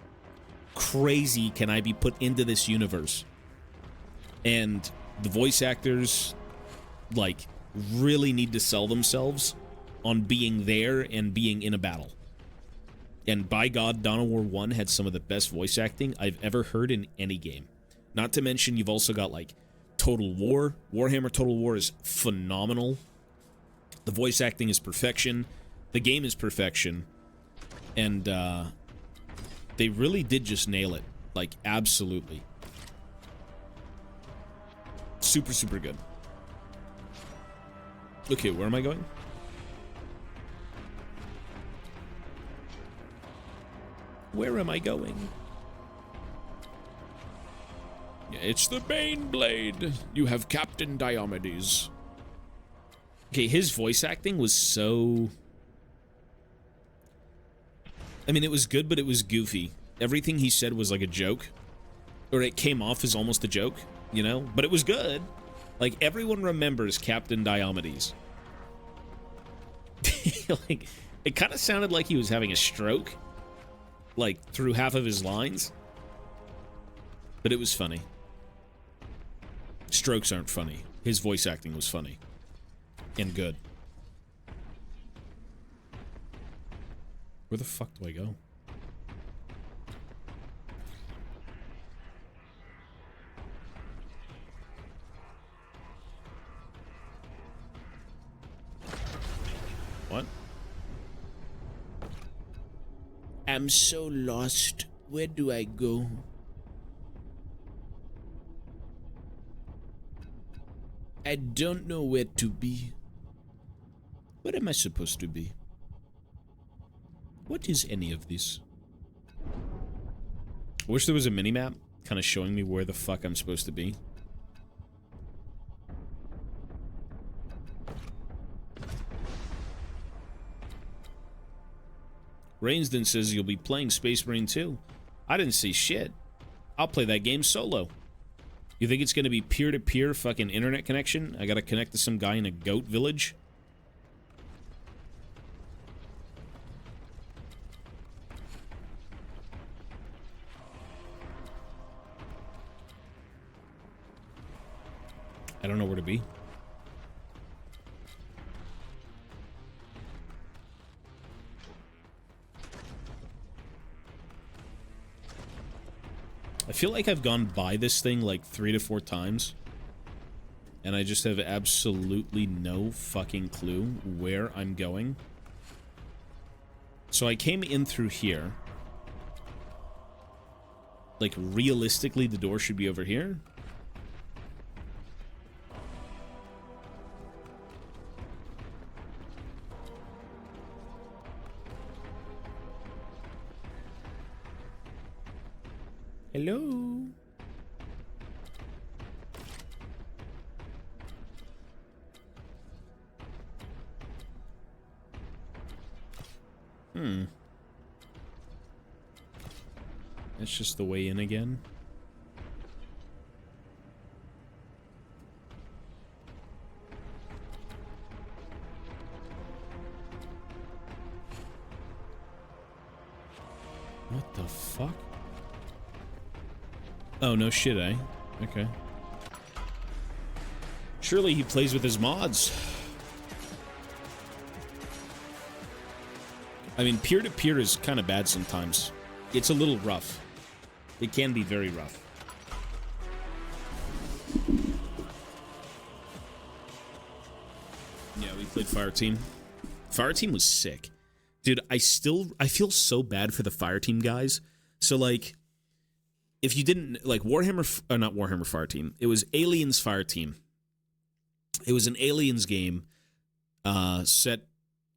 Speaker 1: crazy can I be put into this universe? And the voice actors, like, really need to sell themselves on being there and being in a battle. And by God, Dawn of War 1 had some of the best voice acting I've ever heard in any game. Not to mention, you've also got, like, Total War. Warhammer Total War is phenomenal. The voice acting is perfection. The game is perfection. And, they really did just nail it. Like, absolutely. Super, super good. Okay, where am I going? Where am I going? Yeah, it's the Baneblade. You have Captain Diomedes. Okay, his voice acting was so... I mean, it was good, but it was goofy. Everything he said was like a joke. Or it came off as almost a joke, you know? But it was good. Like, everyone remembers Captain Diomedes. Like, it kind of sounded like he was having a stroke. Like, through half of his lines. But it was funny. Strokes aren't funny. His voice acting was funny. And good. Where the fuck do I go? What? I'm so lost. Where do I go? I don't know where to be. Where am I supposed to be? What is any of this? I wish there was a mini-map kind of showing me where the fuck I'm supposed to be. Rainsden says you'll be playing Space Marine 2. I didn't see shit. I'll play that game solo. You think it's gonna be peer-to-peer fucking internet connection? I gotta connect to some guy in a goat village? I don't know where to be. I feel like I've gone by this thing like 3 to 4 times. And I just have absolutely no fucking clue where I'm going. So I came in through here. Like, realistically, the door should be over here. Hello? That's just the way in again. What the fuck? Oh, no shit, eh? Okay. Surely he plays with his mods. I mean, peer-to-peer is kind of bad sometimes. It's a little rough. It can be very rough. Yeah, we played Fireteam. Fireteam was sick. Dude, I feel so bad for the Fireteam guys. So, like, if you didn't, like, Warhammer, not Warhammer Fireteam, it was Aliens Fireteam. It was an Aliens game set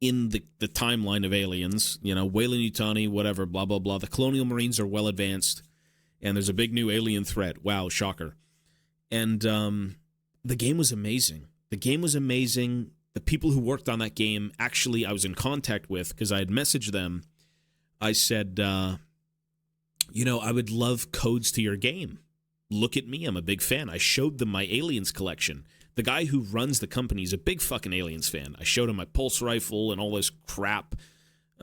Speaker 1: in the timeline of Aliens. You know, Weyland-Yutani, whatever, blah, blah, blah. The Colonial Marines are well advanced, and there's a big new alien threat. Wow, shocker. And the game was amazing. The game was amazing. The people who worked on that game, actually, I was in contact with, because I had messaged them. I said, you know, I would love codes to your game. Look at me, I'm a big fan. I showed them my Aliens collection. The guy who runs the company is a big fucking Aliens fan. I showed him my pulse rifle and all this crap.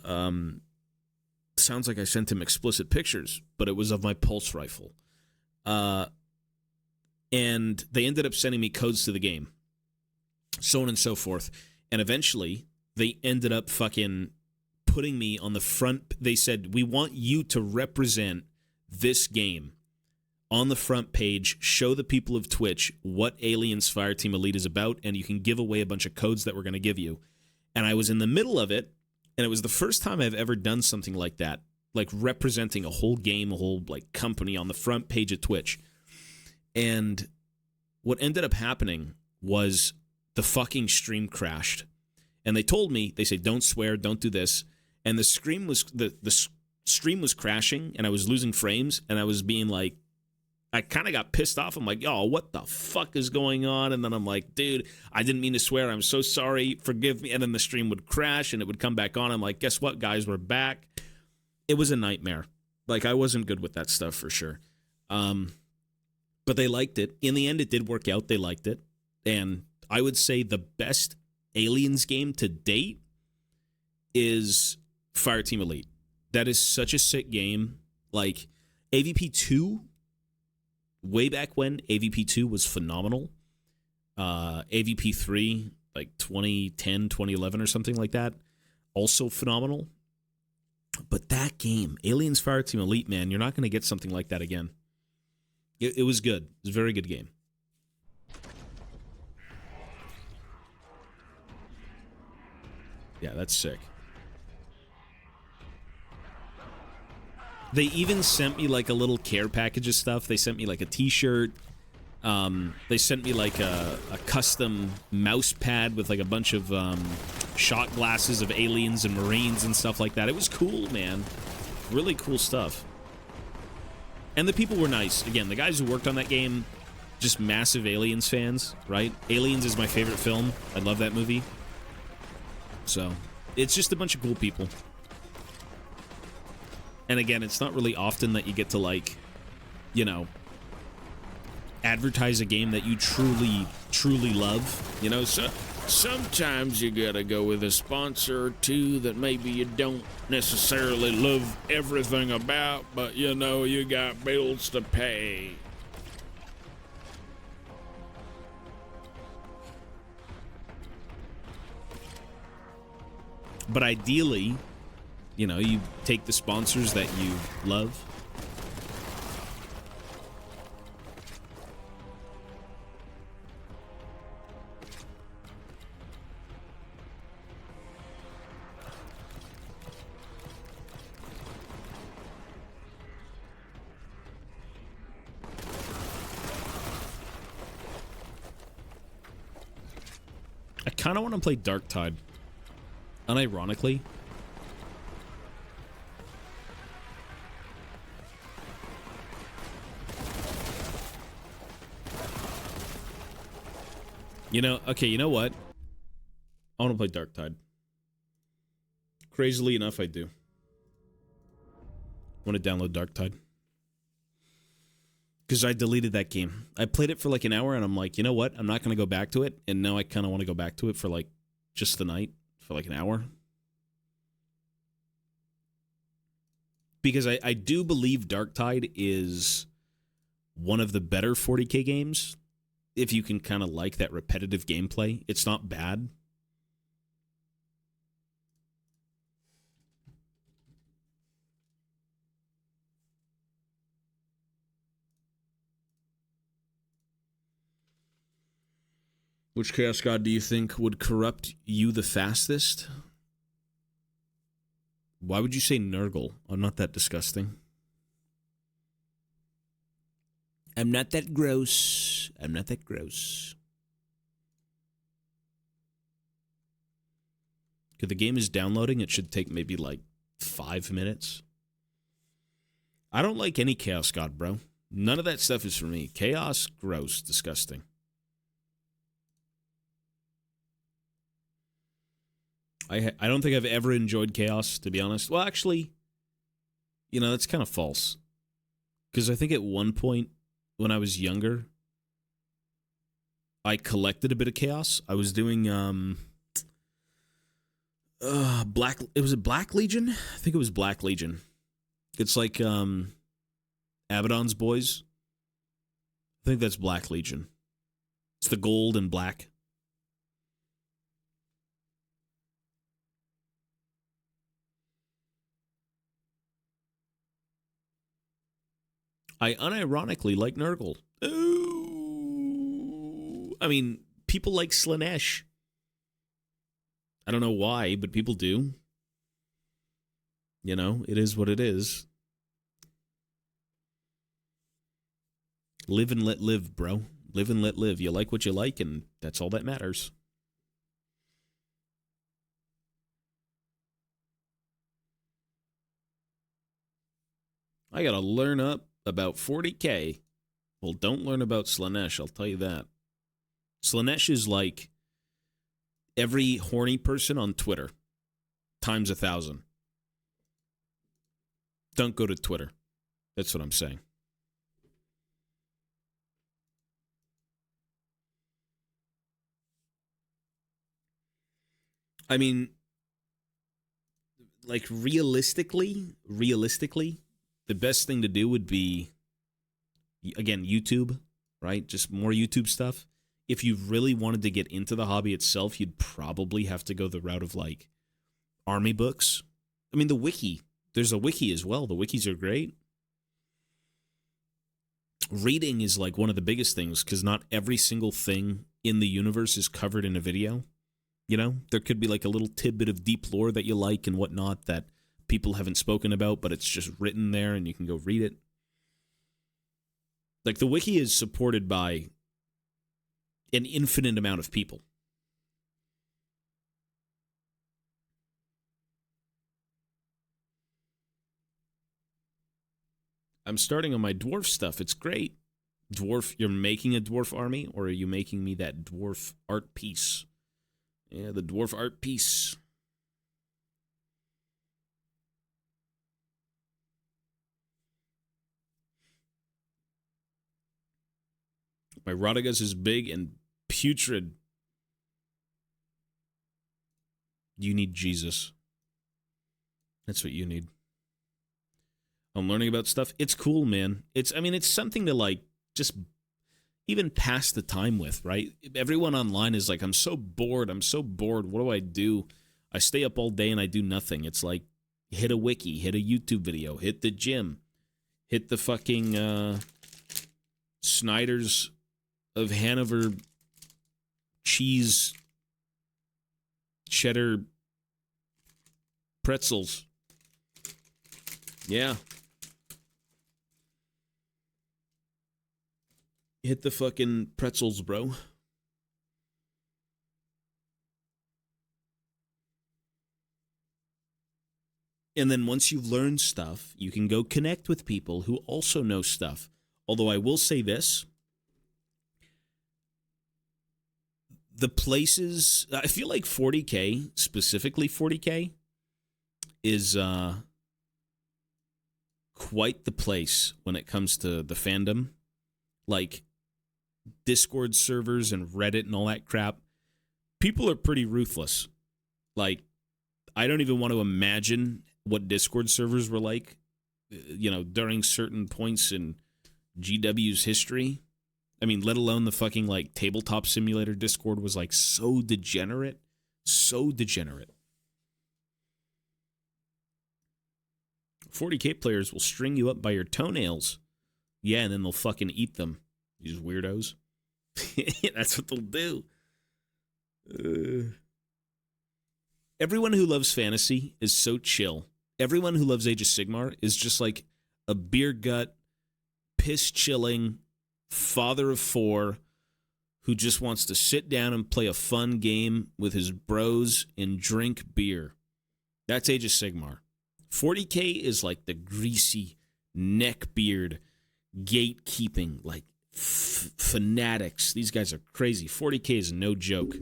Speaker 1: Sounds like I sent him explicit pictures, but it was of my pulse rifle. And they ended up sending me codes to the game. So on and so forth. And eventually, they ended up fucking putting me on the front. They said, we want you to represent this game on the front page, show the people of Twitch what Aliens Fireteam Elite is about, and you can give away a bunch of codes that we're going to give you. And I was in the middle of it, and it was the first time I've ever done something like that, like representing a whole game, a whole like company on the front page of Twitch. And what ended up happening was the fucking stream crashed. And they told me, they said, don't swear, don't do this. And the stream was crashing, and I was losing frames, and I was being like, I kind of got pissed off. I'm like, yo, what the fuck is going on? And then I'm like, dude, I didn't mean to swear. I'm so sorry. Forgive me. And then the stream would crash, and it would come back on. I'm like, guess what, guys? We're back. It was a nightmare. Like, I wasn't good with that stuff for sure. But they liked it. In the end, it did work out. They liked it. And I would say the best Aliens game to date is Fireteam Elite. That is such a sick game. Like, AVP 2, way back when, AVP 2 was phenomenal. AVP 3, like 2010, 2011 or something like that, also phenomenal. But that game, Aliens Fireteam Elite, man, you're not going to get something like that again. It was good. It was a very good game. Yeah, that's sick. They even sent me like a little care package of stuff. They sent me like a t-shirt. They sent me like a custom mouse pad with like a bunch of shot glasses of aliens and marines and stuff like that. It was cool, man. Really cool stuff. And the people were nice. Again, the guys who worked on that game, just massive Aliens fans, right? Aliens is my favorite film. I love that movie. So, it's just a bunch of cool people. And again, it's not really often that you get to, like, you know, advertise a game that you truly, truly love. You know, so sometimes you gotta go with a sponsor or two that maybe you don't necessarily love everything about, but, you know, you got bills to pay. But ideally, you know, you take the sponsors that you love. I kind of want to play Dark Tide. Unironically. You know, okay, you know what? I want to play Dark Tide. Crazily enough, I do. I want to download Dark Tide. Because I deleted that game. I played it for like an hour and I'm like, you know what? I'm not going to go back to it. And now I kind of want to go back to it for like just the night. For like an hour. Because I do believe Dark Tide is one of the better 40k games. If you can kind of like that repetitive gameplay. It's not bad. Which Chaos God do you think would corrupt you the fastest? Why would you say Nurgle? I'm not that disgusting. I'm not that gross. I'm not that gross. If the game is downloading, it should take maybe like 5 minutes. I don't like any Chaos God, bro. None of that stuff is for me. Chaos, gross, disgusting. I don't think I've ever enjoyed Chaos, to be honest. Well, actually, you know, that's kind of false. Because I think at one point, when I was younger, I collected a bit of Chaos. I was doing, Black... Was it Black Legion? I think it was Black Legion. It's like, Abaddon's Boys. I think that's Black Legion. It's the gold and black. I unironically like Nurgle. Ooh. I mean, people like Slaanesh. I don't know why, but people do. You know, it is what it is. Live and let live, bro. Live and let live. You like what you like, and that's all that matters. I gotta learn up about 40k. Well, don't learn about Slaanesh, I'll tell you that. Slaanesh is like every horny person on Twitter times 1,000. Don't go to Twitter. That's what I'm saying. I mean, like realistically, the best thing to do would be, again, YouTube, right? Just more YouTube stuff. If you really wanted to get into the hobby itself, you'd probably have to go the route of like army books. I mean, the wiki. There's a wiki as well. The wikis are great. Reading is like one of the biggest things because not every single thing in the universe is covered in a video. You know, there could be like a little tidbit of deep lore that you like and whatnot that people haven't spoken about, but it's just written there and you can go read it. Like, the wiki is supported by an infinite amount of people. I'm starting on my dwarf stuff. It's great. Dwarf, you're making a dwarf army, or are you making me that dwarf art piece? Yeah, the dwarf art piece. My Radagast is big and putrid. You need Jesus. That's what you need. I'm learning about stuff. It's cool, man. It's something to, like, just even pass the time with, right? Everyone online is like, I'm so bored. What do? I stay up all day and I do nothing. It's like, hit a wiki, hit a YouTube video, hit the gym, hit the fucking Snyder's of Hanover cheese cheddar pretzels. Yeah. Hit the fucking pretzels, bro. And then once you've learned stuff, you can go connect with people who also know stuff. Although I will say this, the places, I feel like 40K, specifically 40K, is quite the place when it comes to the fandom. Like, Discord servers and Reddit and all that crap, people are pretty ruthless. Like, I don't even want to imagine what Discord servers were like, during certain points in GW's history. I mean, let alone the fucking, like, tabletop simulator Discord was, like, so degenerate. So degenerate. 40K players will string you up by your toenails. Yeah, and then they'll fucking eat them. These weirdos. That's what they'll do. Everyone who loves fantasy is so chill. Everyone who loves Age of Sigmar is just like a beer gut, piss-chilling father of four who just wants to sit down and play a fun game with his bros and drink beer. That's Age of Sigmar. 40K is like the greasy neckbeard gatekeeping, like fanatics. These guys are crazy. 40K is no joke.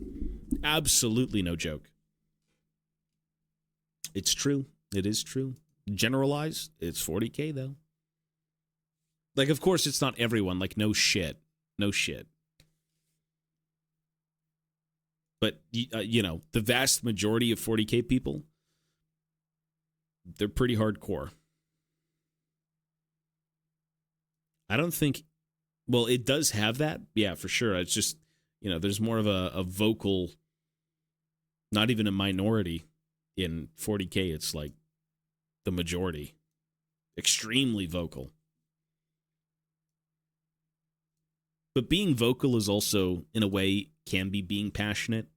Speaker 1: Absolutely no joke. It's true. It is true. Generalized, it's 40K, though. Like, of course, it's not everyone. Like, no shit. No shit. But, the vast majority of 40K people, they're pretty hardcore. I don't think... Well, it does have that. Yeah, for sure. It's just, there's more of a vocal... Not even a minority in 40K. It's like the majority. Extremely vocal. But being vocal is also, in a way, can be being passionate,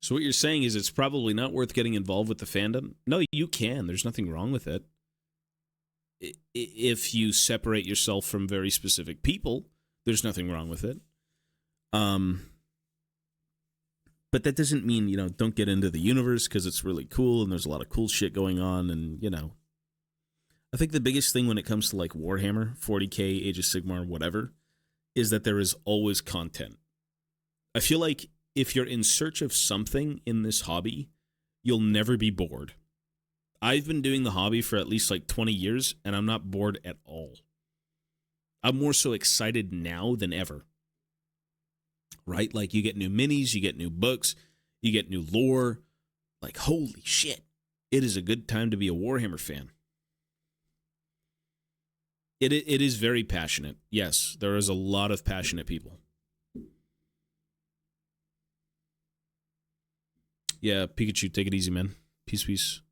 Speaker 1: So what you're saying is it's probably not worth getting involved with the fandom? No, you can. There's nothing wrong with it. If you separate yourself from very specific people, there's nothing wrong with it. But that doesn't mean, don't get into the universe because it's really cool and there's a lot of cool shit going on. And, I think the biggest thing when it comes to like Warhammer, 40K, Age of Sigmar, whatever, is that there is always content. I feel like if you're in search of something in this hobby, you'll never be bored. I've been doing the hobby for at least like 20 years and I'm not bored at all. I'm more so excited now than ever. Right? Like, you get new minis, you get new books, you get new lore. Like, holy shit. It is a good time to be a Warhammer fan. It is very passionate. Yes, there is a lot of passionate people. Yeah, Pikachu, take it easy, man. Peace, peace.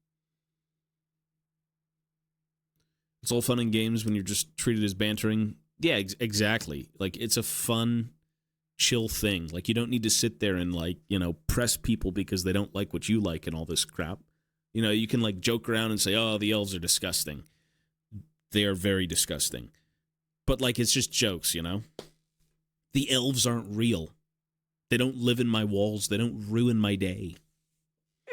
Speaker 1: It's all fun and games when you're just treated as bantering. Yeah, exactly. Like, it's a fun, chill thing. Like, you don't need to sit there and, like, you know, press people because they don't like what you like and all this crap. You know, you can, like, joke around and say, oh, the elves are disgusting. They are very disgusting. But, like, it's just jokes, you know? The elves aren't real. They don't live in my walls. They don't ruin my day.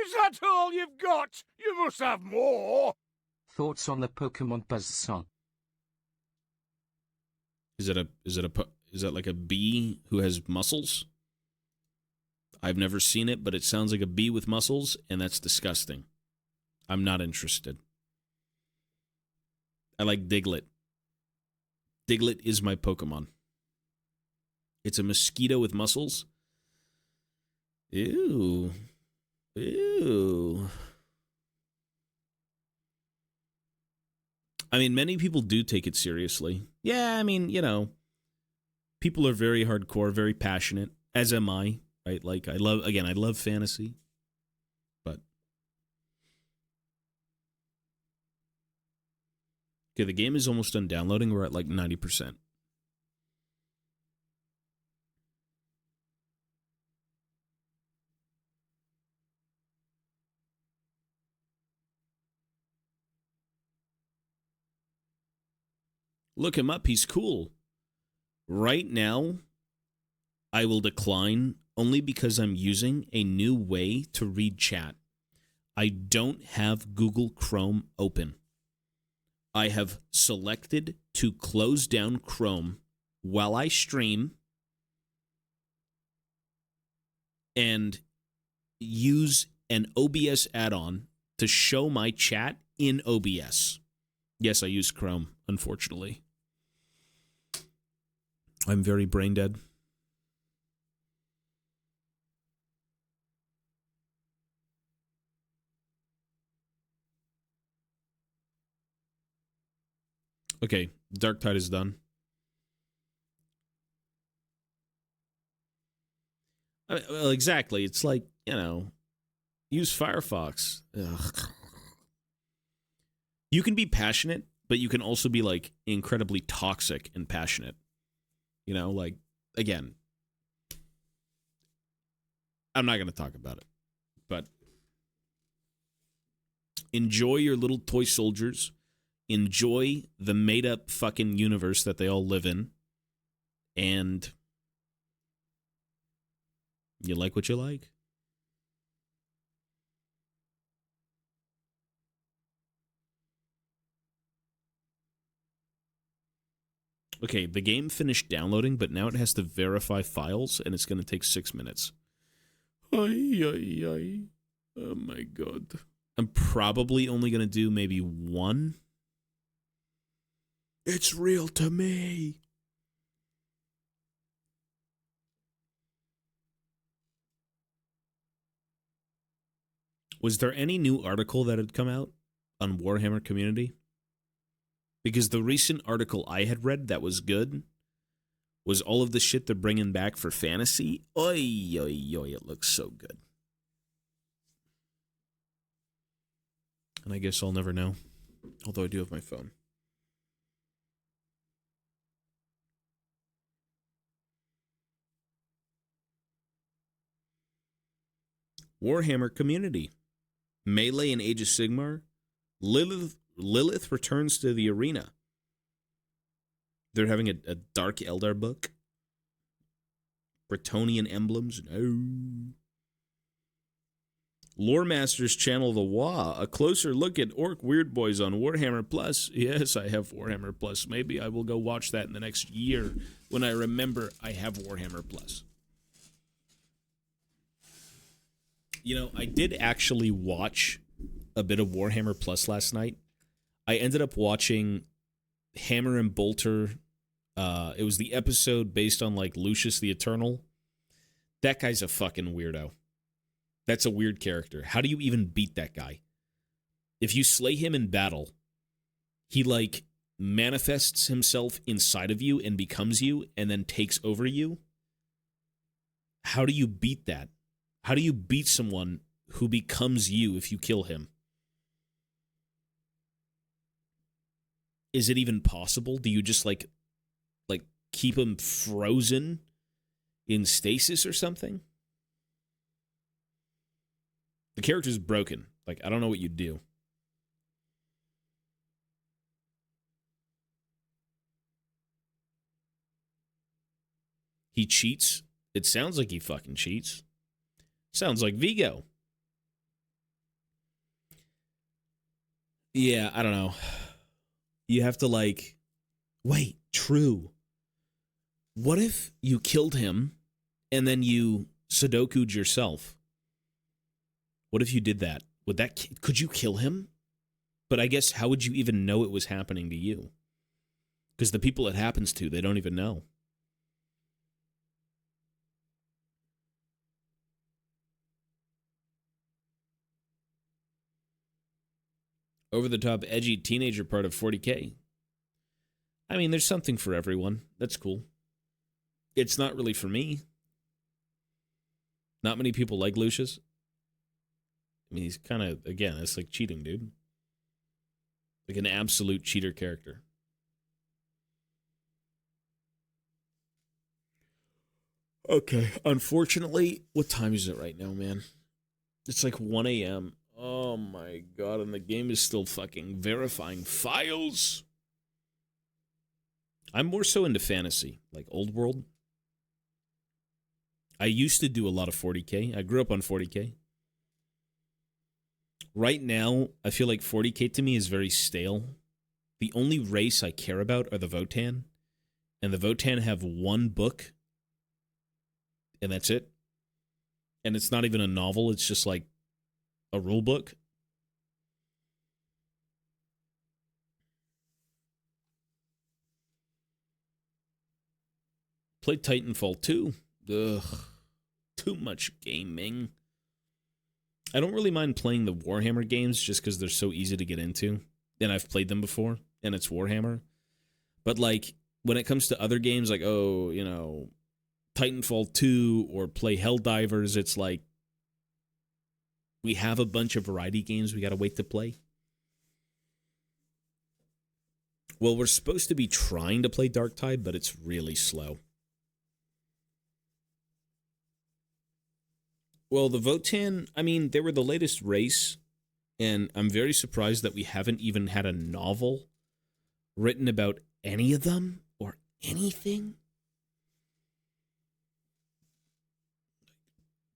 Speaker 2: Is that all you've got? You must have more.
Speaker 3: Thoughts on the Pokemon Buzz song?
Speaker 1: Is that like a bee who has muscles? I've never seen it, but it sounds like a bee with muscles, and that's disgusting. I'm not interested. I like Diglett. Diglett is my Pokemon. It's a mosquito with muscles. Ew. Ew. I mean, many people do take it seriously. Yeah, I mean, you know, people are very hardcore, very passionate, as am I, right? Like, I love fantasy, but... Okay, the game is almost done downloading. We're at, like, 90%. Look him up. He's cool. Right now, I will decline only because I'm using a new way to read chat. I don't have Google Chrome open. I have selected to close down Chrome while I stream and use an OBS add-on to show my chat in OBS. Yes, I use Chrome, unfortunately. I'm very brain dead. Okay, Dark Tide is done. Well, exactly. It's like, you know, use Firefox. Ugh. You can be passionate, but you can also be, like, incredibly toxic and passionate. You know, like, again, I'm not going to talk about it, but enjoy your little toy soldiers. Enjoy the made-up fucking universe that they all live in. And you like what you like. Okay, the game finished downloading, but now it has to verify files, and it's going to take 6 minutes. Ay, ay, ay. Oh, my God. I'm probably only going to do maybe one. It's real to me. Was there any new article that had come out on Warhammer Community? Because the recent article I had read that was good was all of the shit they're bringing back for fantasy. Oy, oy, oy, it looks so good. And I guess I'll never know. Although I do have my phone. Warhammer Community. Melee and Age of Sigmar. Lilith returns to the arena. They're having a Dark Eldar book. Bretonnian emblems. No. Lore Masters channel the Wa. A closer look at Orc Weird Boys on Warhammer Plus. Yes, I have Warhammer Plus. Maybe I will go watch that in the next year when I remember I have Warhammer Plus. You know, I did actually watch a bit of Warhammer Plus last night. I ended up watching Hammer and Bolter. It was the episode based on, like, Lucius the Eternal. That guy's a fucking weirdo. That's a weird character. How do you even beat that guy? If you slay him in battle, he, like, manifests himself inside of you and becomes you and then takes over you. How do you beat that? How do you beat someone who becomes you if you kill him? Is it even possible? Do you just like keep him frozen in stasis or something? The character's broken. Like, I don't know what you'd do. He cheats. It sounds like he fucking cheats. Sounds like Vigo. Yeah, I don't know. You have to like, wait, true. What if you killed him and then you Sudoku'd yourself? What if you did that? Could you kill him? But I guess how would you even know it was happening to you? Because the people it happens to, they don't even know. Over the top, edgy teenager part of 40K. I mean, there's something for everyone. That's cool. It's not really for me. Not many people like Lucius. I mean, he's kind of, again, it's like cheating, dude. Like an absolute cheater character. Okay, unfortunately, what time is it right now, man? It's like 1 a.m. Oh my god, and the game is still fucking verifying files. I'm more so into fantasy, like old world. I used to do a lot of 40K. I grew up on 40K. Right now, I feel like 40K to me is very stale. The only race I care about are the Votan. And the Votan have one book. And that's it. And it's not even a novel. It's just like a rule book. Played Titanfall 2. Ugh. Too much gaming. I don't really mind playing the Warhammer games just because they're so easy to get into. And I've played them before, and it's Warhammer. But, like, when it comes to other games, like, oh, you know, Titanfall 2 or play Helldivers, it's like, we have a bunch of variety games we gotta wait to play. Well, we're supposed to be trying to play Darktide, but it's really slow. Well, the Votan, I mean, they were the latest race, and I'm very surprised that we haven't even had a novel written about any of them or anything.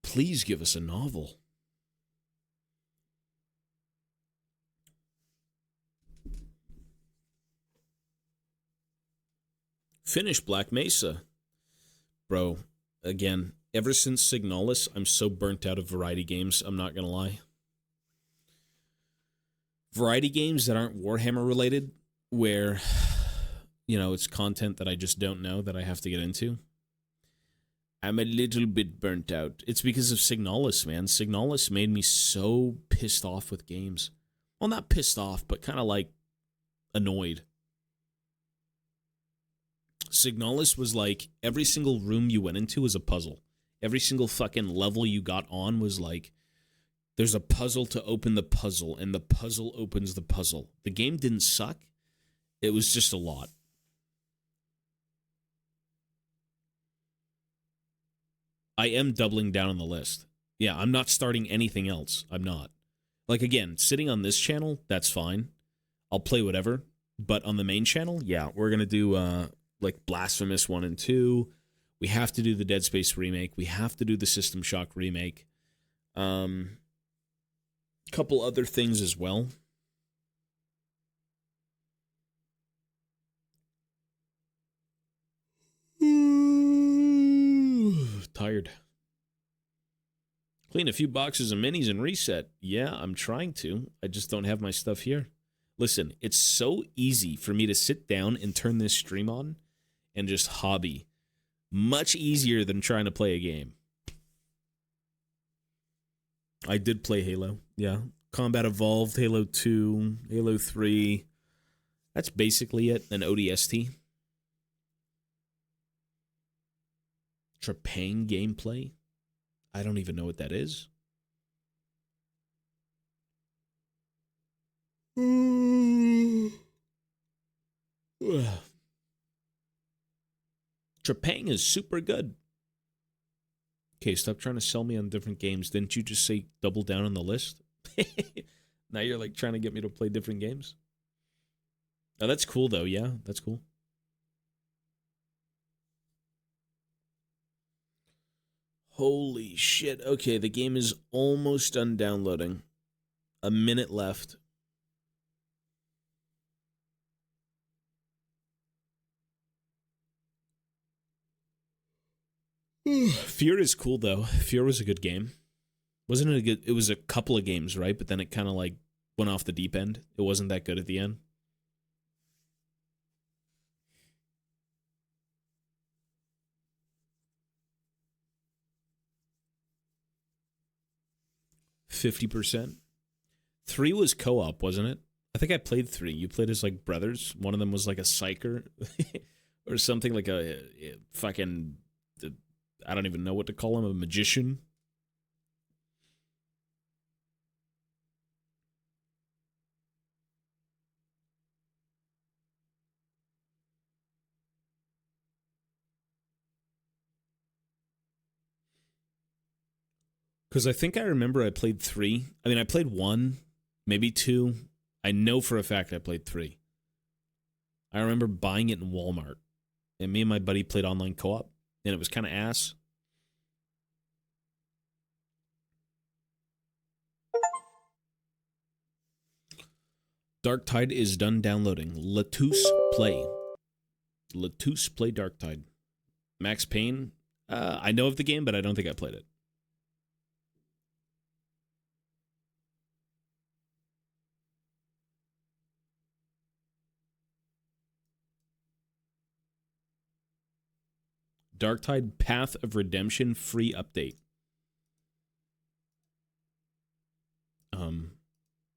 Speaker 1: Please give us a novel. Finish Black Mesa. Bro, again, ever since Signalis, I'm so burnt out of variety games, I'm not going to lie. Variety games that aren't Warhammer related, where, you know, it's content that I just don't know that I have to get into. I'm a little bit burnt out. It's because of Signalis, man. Signalis made me so pissed off with games. Well, not pissed off, but kind of like annoyed. Signalis was like every single room you went into was a puzzle. Every single fucking level you got on was like, there's a puzzle to open the puzzle, and the puzzle opens the puzzle. The game didn't suck. It was just a lot. I am doubling down on the list. Yeah, I'm not starting anything else. I'm not. Like, again, sitting on this channel, that's fine. I'll play whatever. But on the main channel, yeah, we're going to do, like, Blasphemous 1 and 2. We have to do the Dead Space remake. We have to do the System Shock remake. Couple other things as well. Tired. Clean a few boxes of minis and reset. Yeah, I'm trying to. I just don't have my stuff here. Listen, it's so easy for me to sit down and turn this stream on and just hobby. Much easier than trying to play a game. I did play Halo. Yeah. Combat Evolved, Halo 2, Halo 3. That's basically it. An ODST. Trepang gameplay. I don't even know what that is. Trepang is super good. Okay, stop trying to sell me on different games. Didn't you just say double down on the list? Now you're like trying to get me to play different games. Oh, that's cool though. Yeah, that's cool. Holy shit. Okay, the game is almost done downloading. A minute left. Fear is cool though. Fear was a good game. Wasn't it a good? It was a couple of games, right? But then it kind of like went off the deep end. It wasn't that good at the end. %. 3 was co-op, wasn't it? I think I played 3. You played as like brothers. One of them was like a psyker or something, like a fucking, I don't even know what to call him, a magician. Because I think I remember I played 3. I mean, I played 1, maybe 2. I know for a fact I played 3. I remember buying it in Walmart. And me and my buddy played online co-op. And it was kind of ass. Dark Tide is done downloading. Latus Play. Latus Play Dark Tide. Max Payne. I know of the game, but I don't think I played it. Darktide Path of Redemption free update.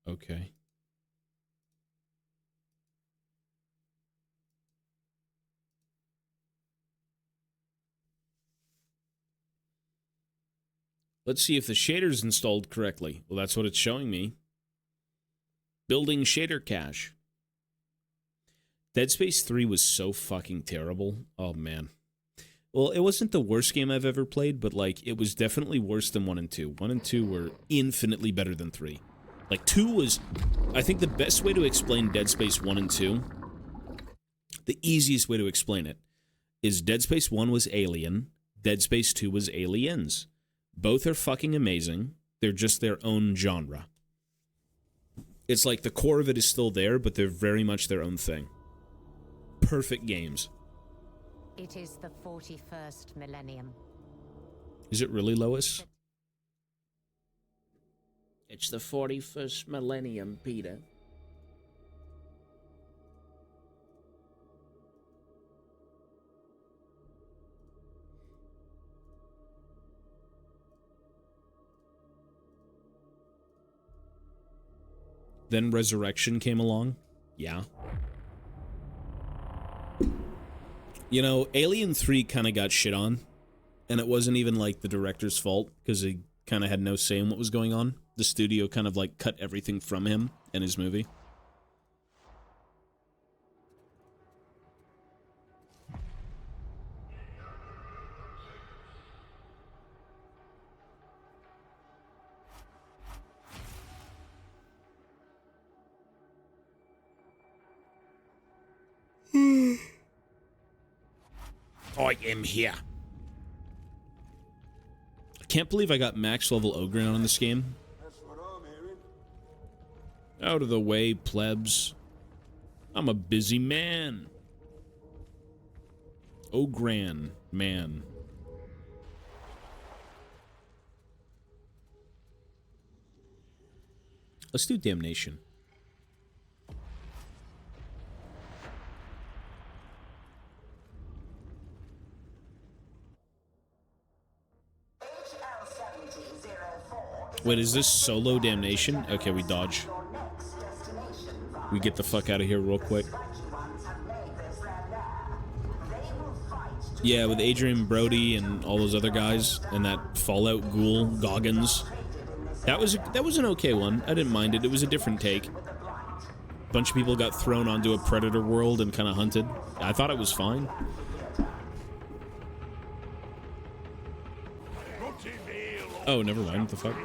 Speaker 1: Okay. Let's see if the shader's installed correctly. Well, that's what it's showing me. Building shader cache. Dead Space 3 was so fucking terrible. Oh, man. Well, it wasn't the worst game I've ever played, but, like, it was definitely worse than 1 and 2. 1 and 2 were infinitely better than 3. Like, 2 was... I think the best way to explain Dead Space 1 and 2, the easiest way to explain it, is Dead Space 1 was Alien, Dead Space 2 was Aliens. Both are fucking amazing. They're just their own genre. It's like the core of it is still there, but they're very much their own thing. Perfect games.
Speaker 4: It is the 41st millennium.
Speaker 1: Is it really, Lois? It's the 41st millennium, Peter. Then Resurrection came along. Yeah. You know, Alien 3 kind of got shit on. And it wasn't even, like, the director's fault, because he kind of had no say in what was going on. The studio kind of, like, cut everything from him and his movie. I am here. I can't believe I got max level Ogre on this game.
Speaker 2: That's what I'm hearing.
Speaker 1: Out of the way, plebs. I'm a busy man. Ogran man. Let's do Damnation. Wait, is this solo Damnation? Okay, we dodge. We get the fuck out of here real quick. Yeah, with Adrian Brody and all those other guys, and that Fallout ghoul, Goggins. That was an okay one. I didn't mind it. It was a different take. bunch of people got thrown onto a predator world and kind of hunted. I thought it was fine. Oh, never mind. What the fuck?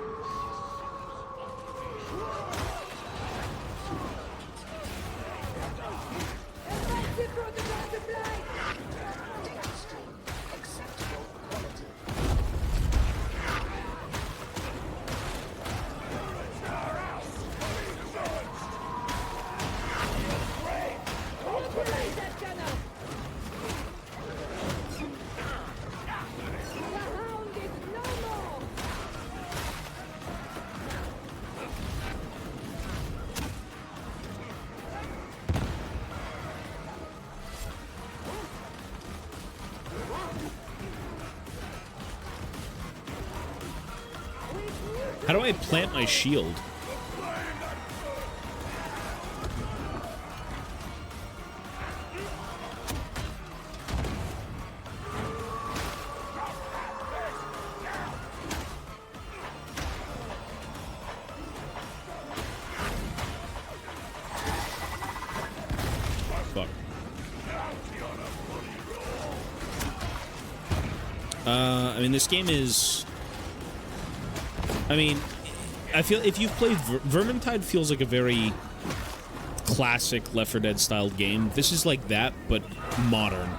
Speaker 1: How do I plant my shield? Fuck. I mean, this game is... I mean, I feel if you've played Vermintide feels like a very classic Left 4 Dead styled game. This is like that, but modern.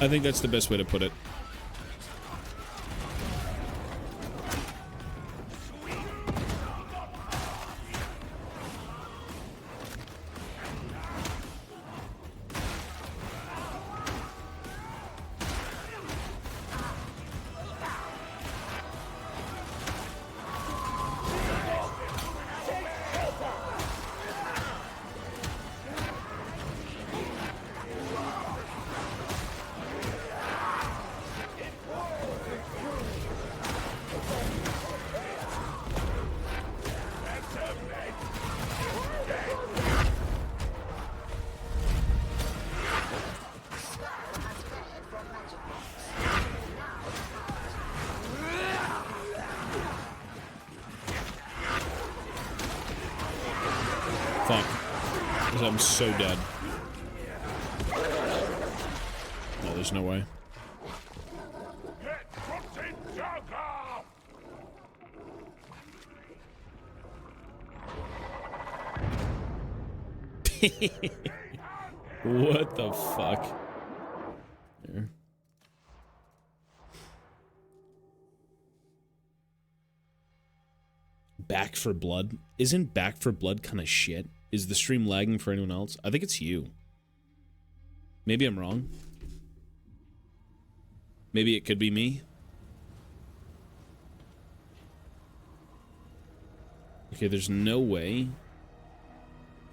Speaker 1: I think that's the best way to put it. Fuck. Because I'm so dead. No, there's no way. What the fuck? There. Back for Blood? Isn't Back for Blood kind of shit? Is the stream lagging for anyone else? I think it's you. Maybe I'm wrong. Maybe it could be me. Okay, there's no way.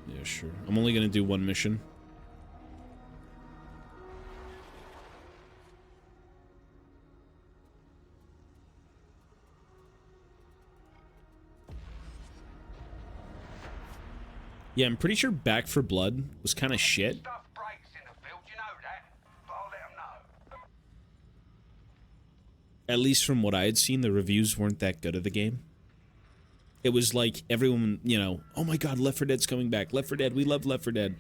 Speaker 1: Yeah, sure. I'm only gonna do one mission. Yeah, I'm pretty sure Back for Blood was kind of shit. At least from what I had seen, the reviews weren't that good of the game. It was like everyone, you know, oh my god, Left 4 Dead's coming back. Left 4 Dead, we love Left 4 Dead.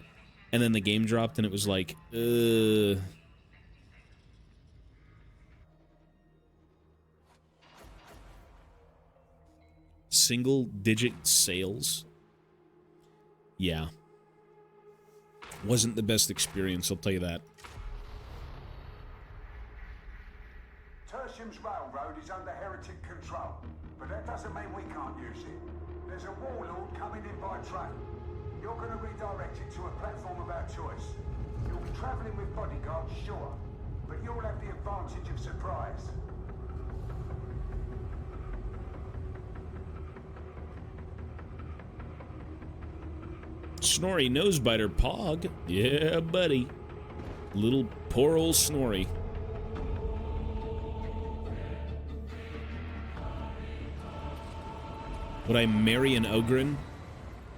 Speaker 1: And then the game dropped and it was like, Single-digit sales? Yeah. Wasn't the best experience, I'll tell you that.
Speaker 5: Tertium's railroad is under heretic control, but that doesn't mean we can't use it. There's a warlord coming in by train. You're going to redirect it to a platform of our choice. You'll be traveling with bodyguards, sure, but you'll have the advantage of surprise.
Speaker 1: Snorri Nosebiter Pog. Yeah, buddy. Little poor old Snorri. Would I marry an Ogren?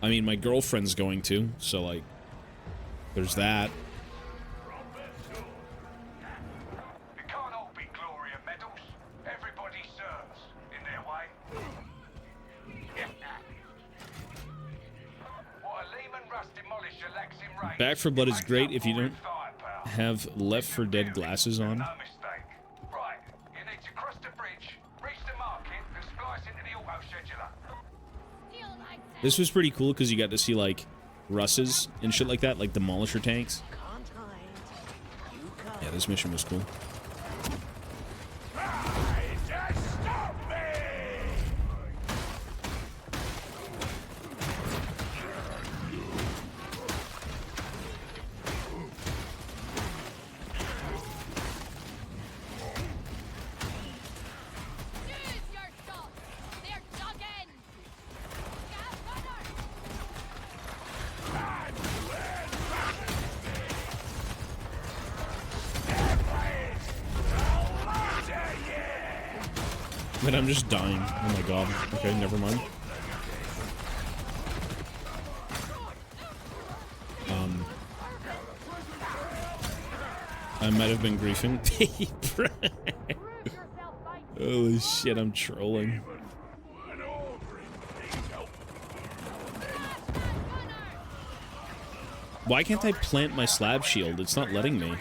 Speaker 1: I mean, my girlfriend's going to, so, like, there's that.
Speaker 5: It can't all be glory and medals. Everybody serves, in their way. What a Lehman Russ
Speaker 1: Back for Blood is great if you don't have Left 4 Dead glasses on.
Speaker 2: No mistake. Right, you need to cross the bridge, reach the market, and splice into the auto scheduler.
Speaker 1: This was pretty cool because you got to see like Russes and shit like that, like Demolisher tanks. Yeah, this mission was cool. But I'm just dying. Oh my god. Okay, never mind. I might have been griefing. Holy shit, I'm trolling. Why can't I plant my slab shield? It's not letting me.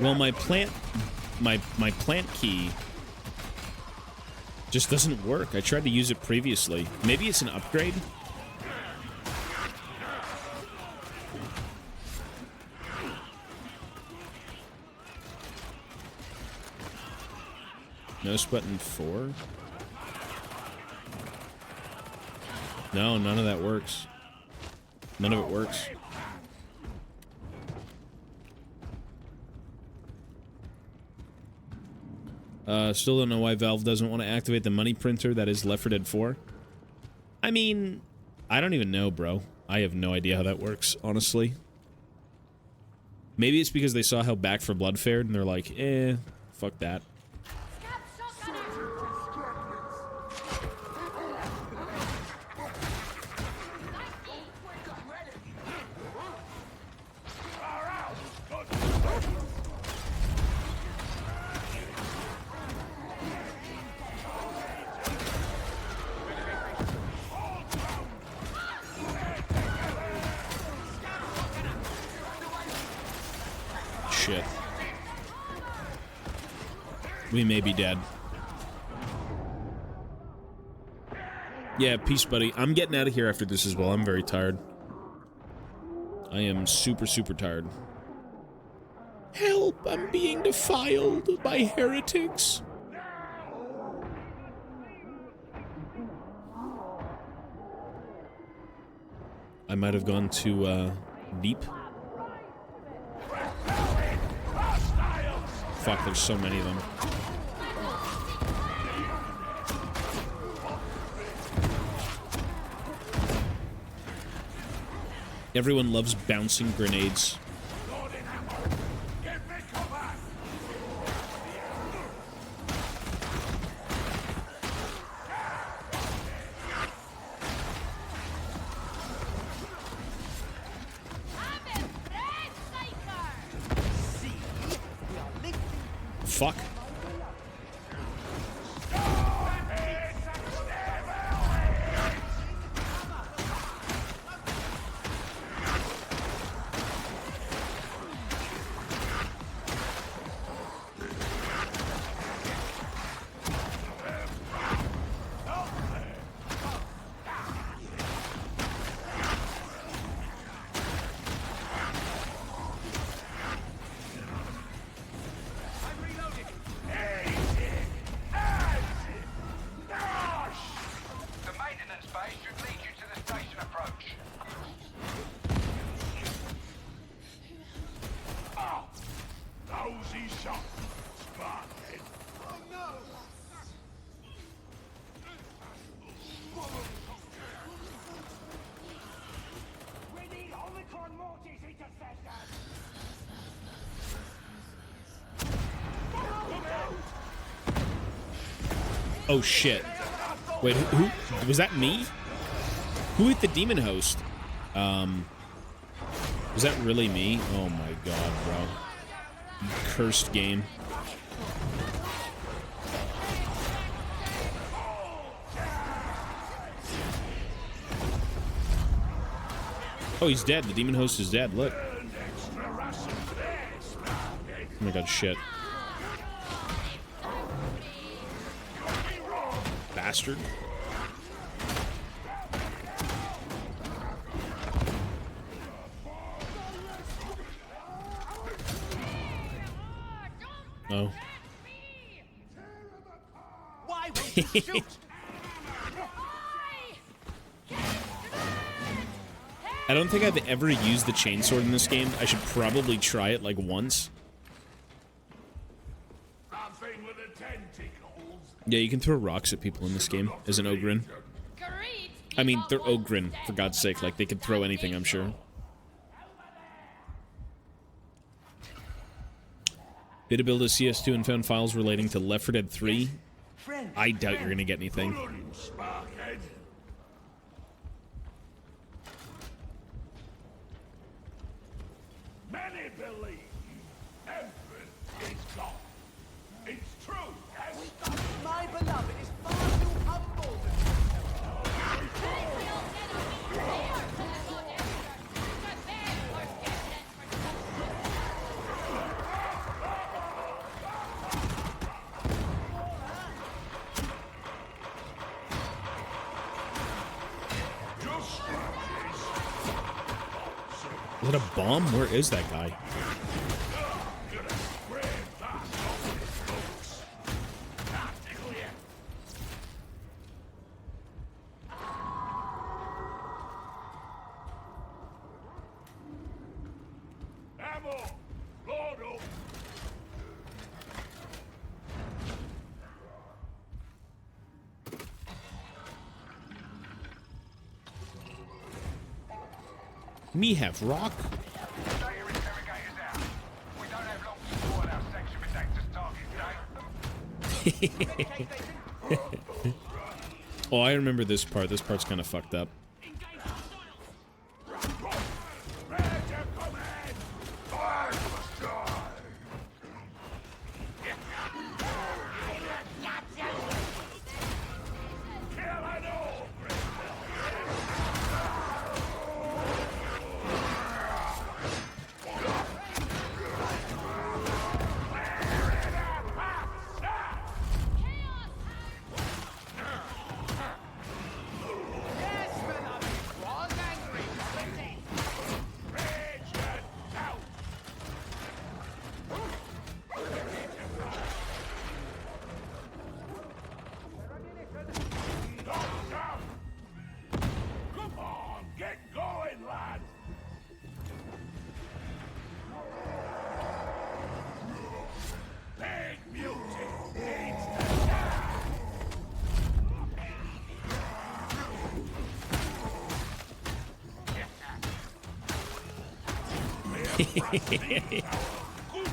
Speaker 1: Well, my plant key just doesn't work. I tried to use it previously. Maybe it's an upgrade? Mouse button 4? No, none of that works. None of it works. Still don't know why Valve doesn't want to activate the money printer that is Left 4 Dead 4. I mean, I don't even know, bro. I have no idea how that works, honestly. Maybe it's because they saw how Back 4 Blood fared, and they're like, fuck that. Shit. We may be dead. Yeah, peace, buddy. I'm getting out of here after this as well. I'm very tired. I am super, super tired. Help! I'm being defiled by heretics. I might have gone too, deep. Fuck, there's so many of them. Everyone loves bouncing grenades. Fuck. Oh shit. Wait, who was that me? Who hit the demon host? Was that really me? Oh my god, bro. You cursed game. Oh, he's dead. The demon host is dead. Look. Oh my god, shit. Bastard. Oh.
Speaker 6: Why would you shoot?
Speaker 1: I don't think I've ever used the chainsword in this game. I should probably try it like once. Yeah, you can throw rocks at people in this game as an Ogren. I mean, they're Ogren, for God's sake. Like, they can throw anything, I'm sure. Did build a CS2 and found files relating to Left 4 Dead 3. I doubt you're gonna get anything.
Speaker 2: Many believe everything is gone. It's true, yes?
Speaker 6: My beloved is far too humble.
Speaker 1: Is that a bomb? Where is that guy? Me have rock?
Speaker 2: Data interrogators out. We don't have long to support our section with active target,
Speaker 1: Oh, I remember this part. This part's kind of fucked up.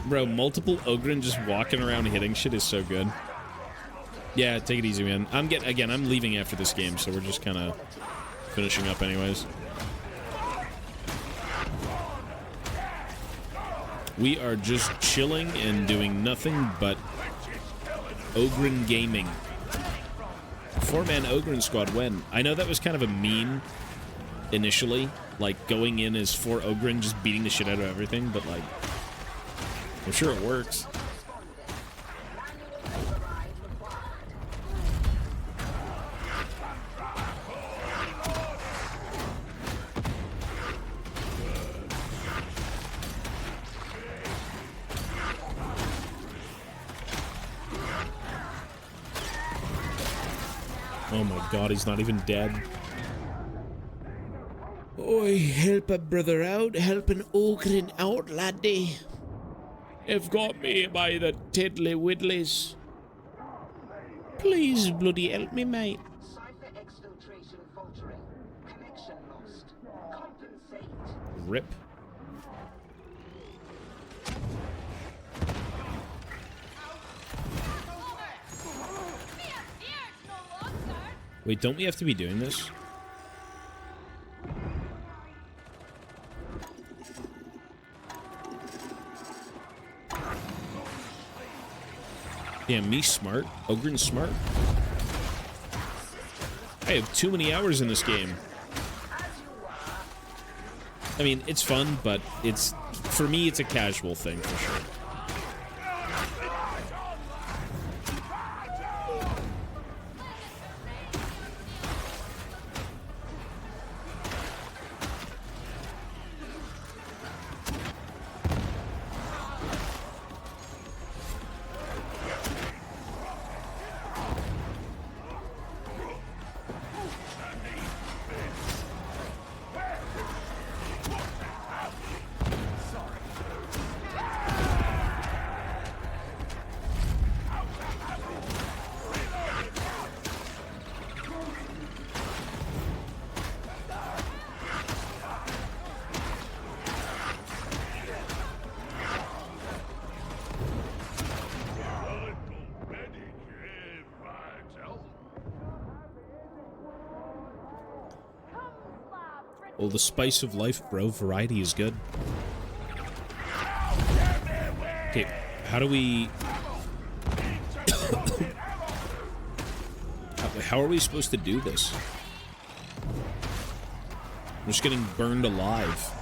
Speaker 1: Bro, multiple Ogren just walking around hitting shit is so good. Yeah, take it easy, man. I'm leaving after this game, so we're just kind of finishing up anyways. We are just chilling and doing nothing but Ogren gaming. 4-man Ogren squad when? I know that was kind of a meme initially, like going in as 4 Ogren just beating the shit out of everything, but like, I'm sure it works. Oh my god, he's not even dead. Oi, help a brother out, help an Ogren out, laddie. They've got me by the tiddly widdlies. Please bloody help me, mate.
Speaker 7: Cipher exfiltration faltering. Connection lost. Compensate.
Speaker 1: Rip. Wait, don't we have to be doing this? Damn, me smart. Ogren's smart. I have too many hours in this game. I mean, it's fun, but it's... For me, it's a casual thing, for sure. Well, the spice of life, bro. Variety is good. Okay, how do we... How are we supposed to do this? I'm just getting burned alive.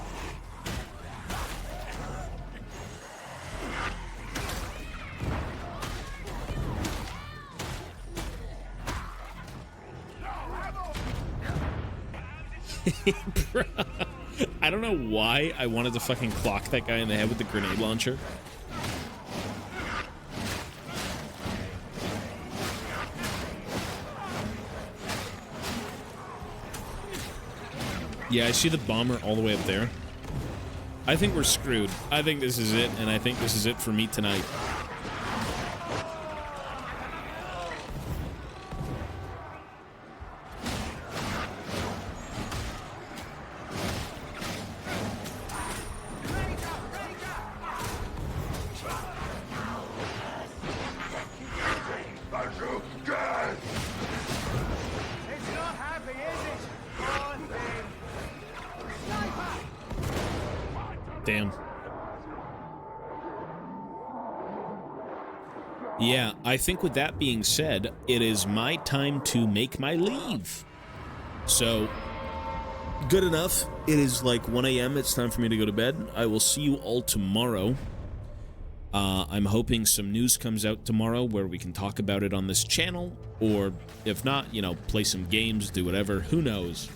Speaker 1: I don't know why I wanted to fucking clock that guy in the head with the grenade launcher. Yeah, I see the bomber all the way up there. I think we're screwed. I think this is it, and I think this is it for me tonight.
Speaker 6: It's not happy, is it? Poor thing. Sniper!
Speaker 1: Damn. Yeah, I think with that being said, it is my time to make my leave. So, good enough. It is like 1 a.m. It's time for me to go to bed. I will see you all tomorrow. I'm hoping some news comes out tomorrow where we can talk about it on this channel, or if not, you know, play some games, do whatever, who knows.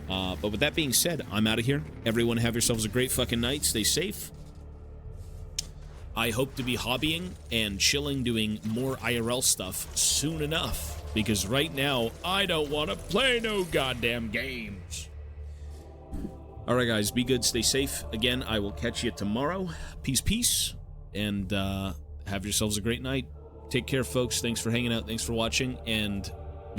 Speaker 1: But with that being said, I'm out of here. Everyone have yourselves a great fucking night. Stay safe. I hope to be hobbying and chilling, doing more IRL stuff soon enough, because right now, I don't want to play no goddamn games. Alright guys, be good, stay safe. Again, I will catch you tomorrow. Peace, peace. And have yourselves a great night. Take care, folks. Thanks for hanging out. Thanks for watching. And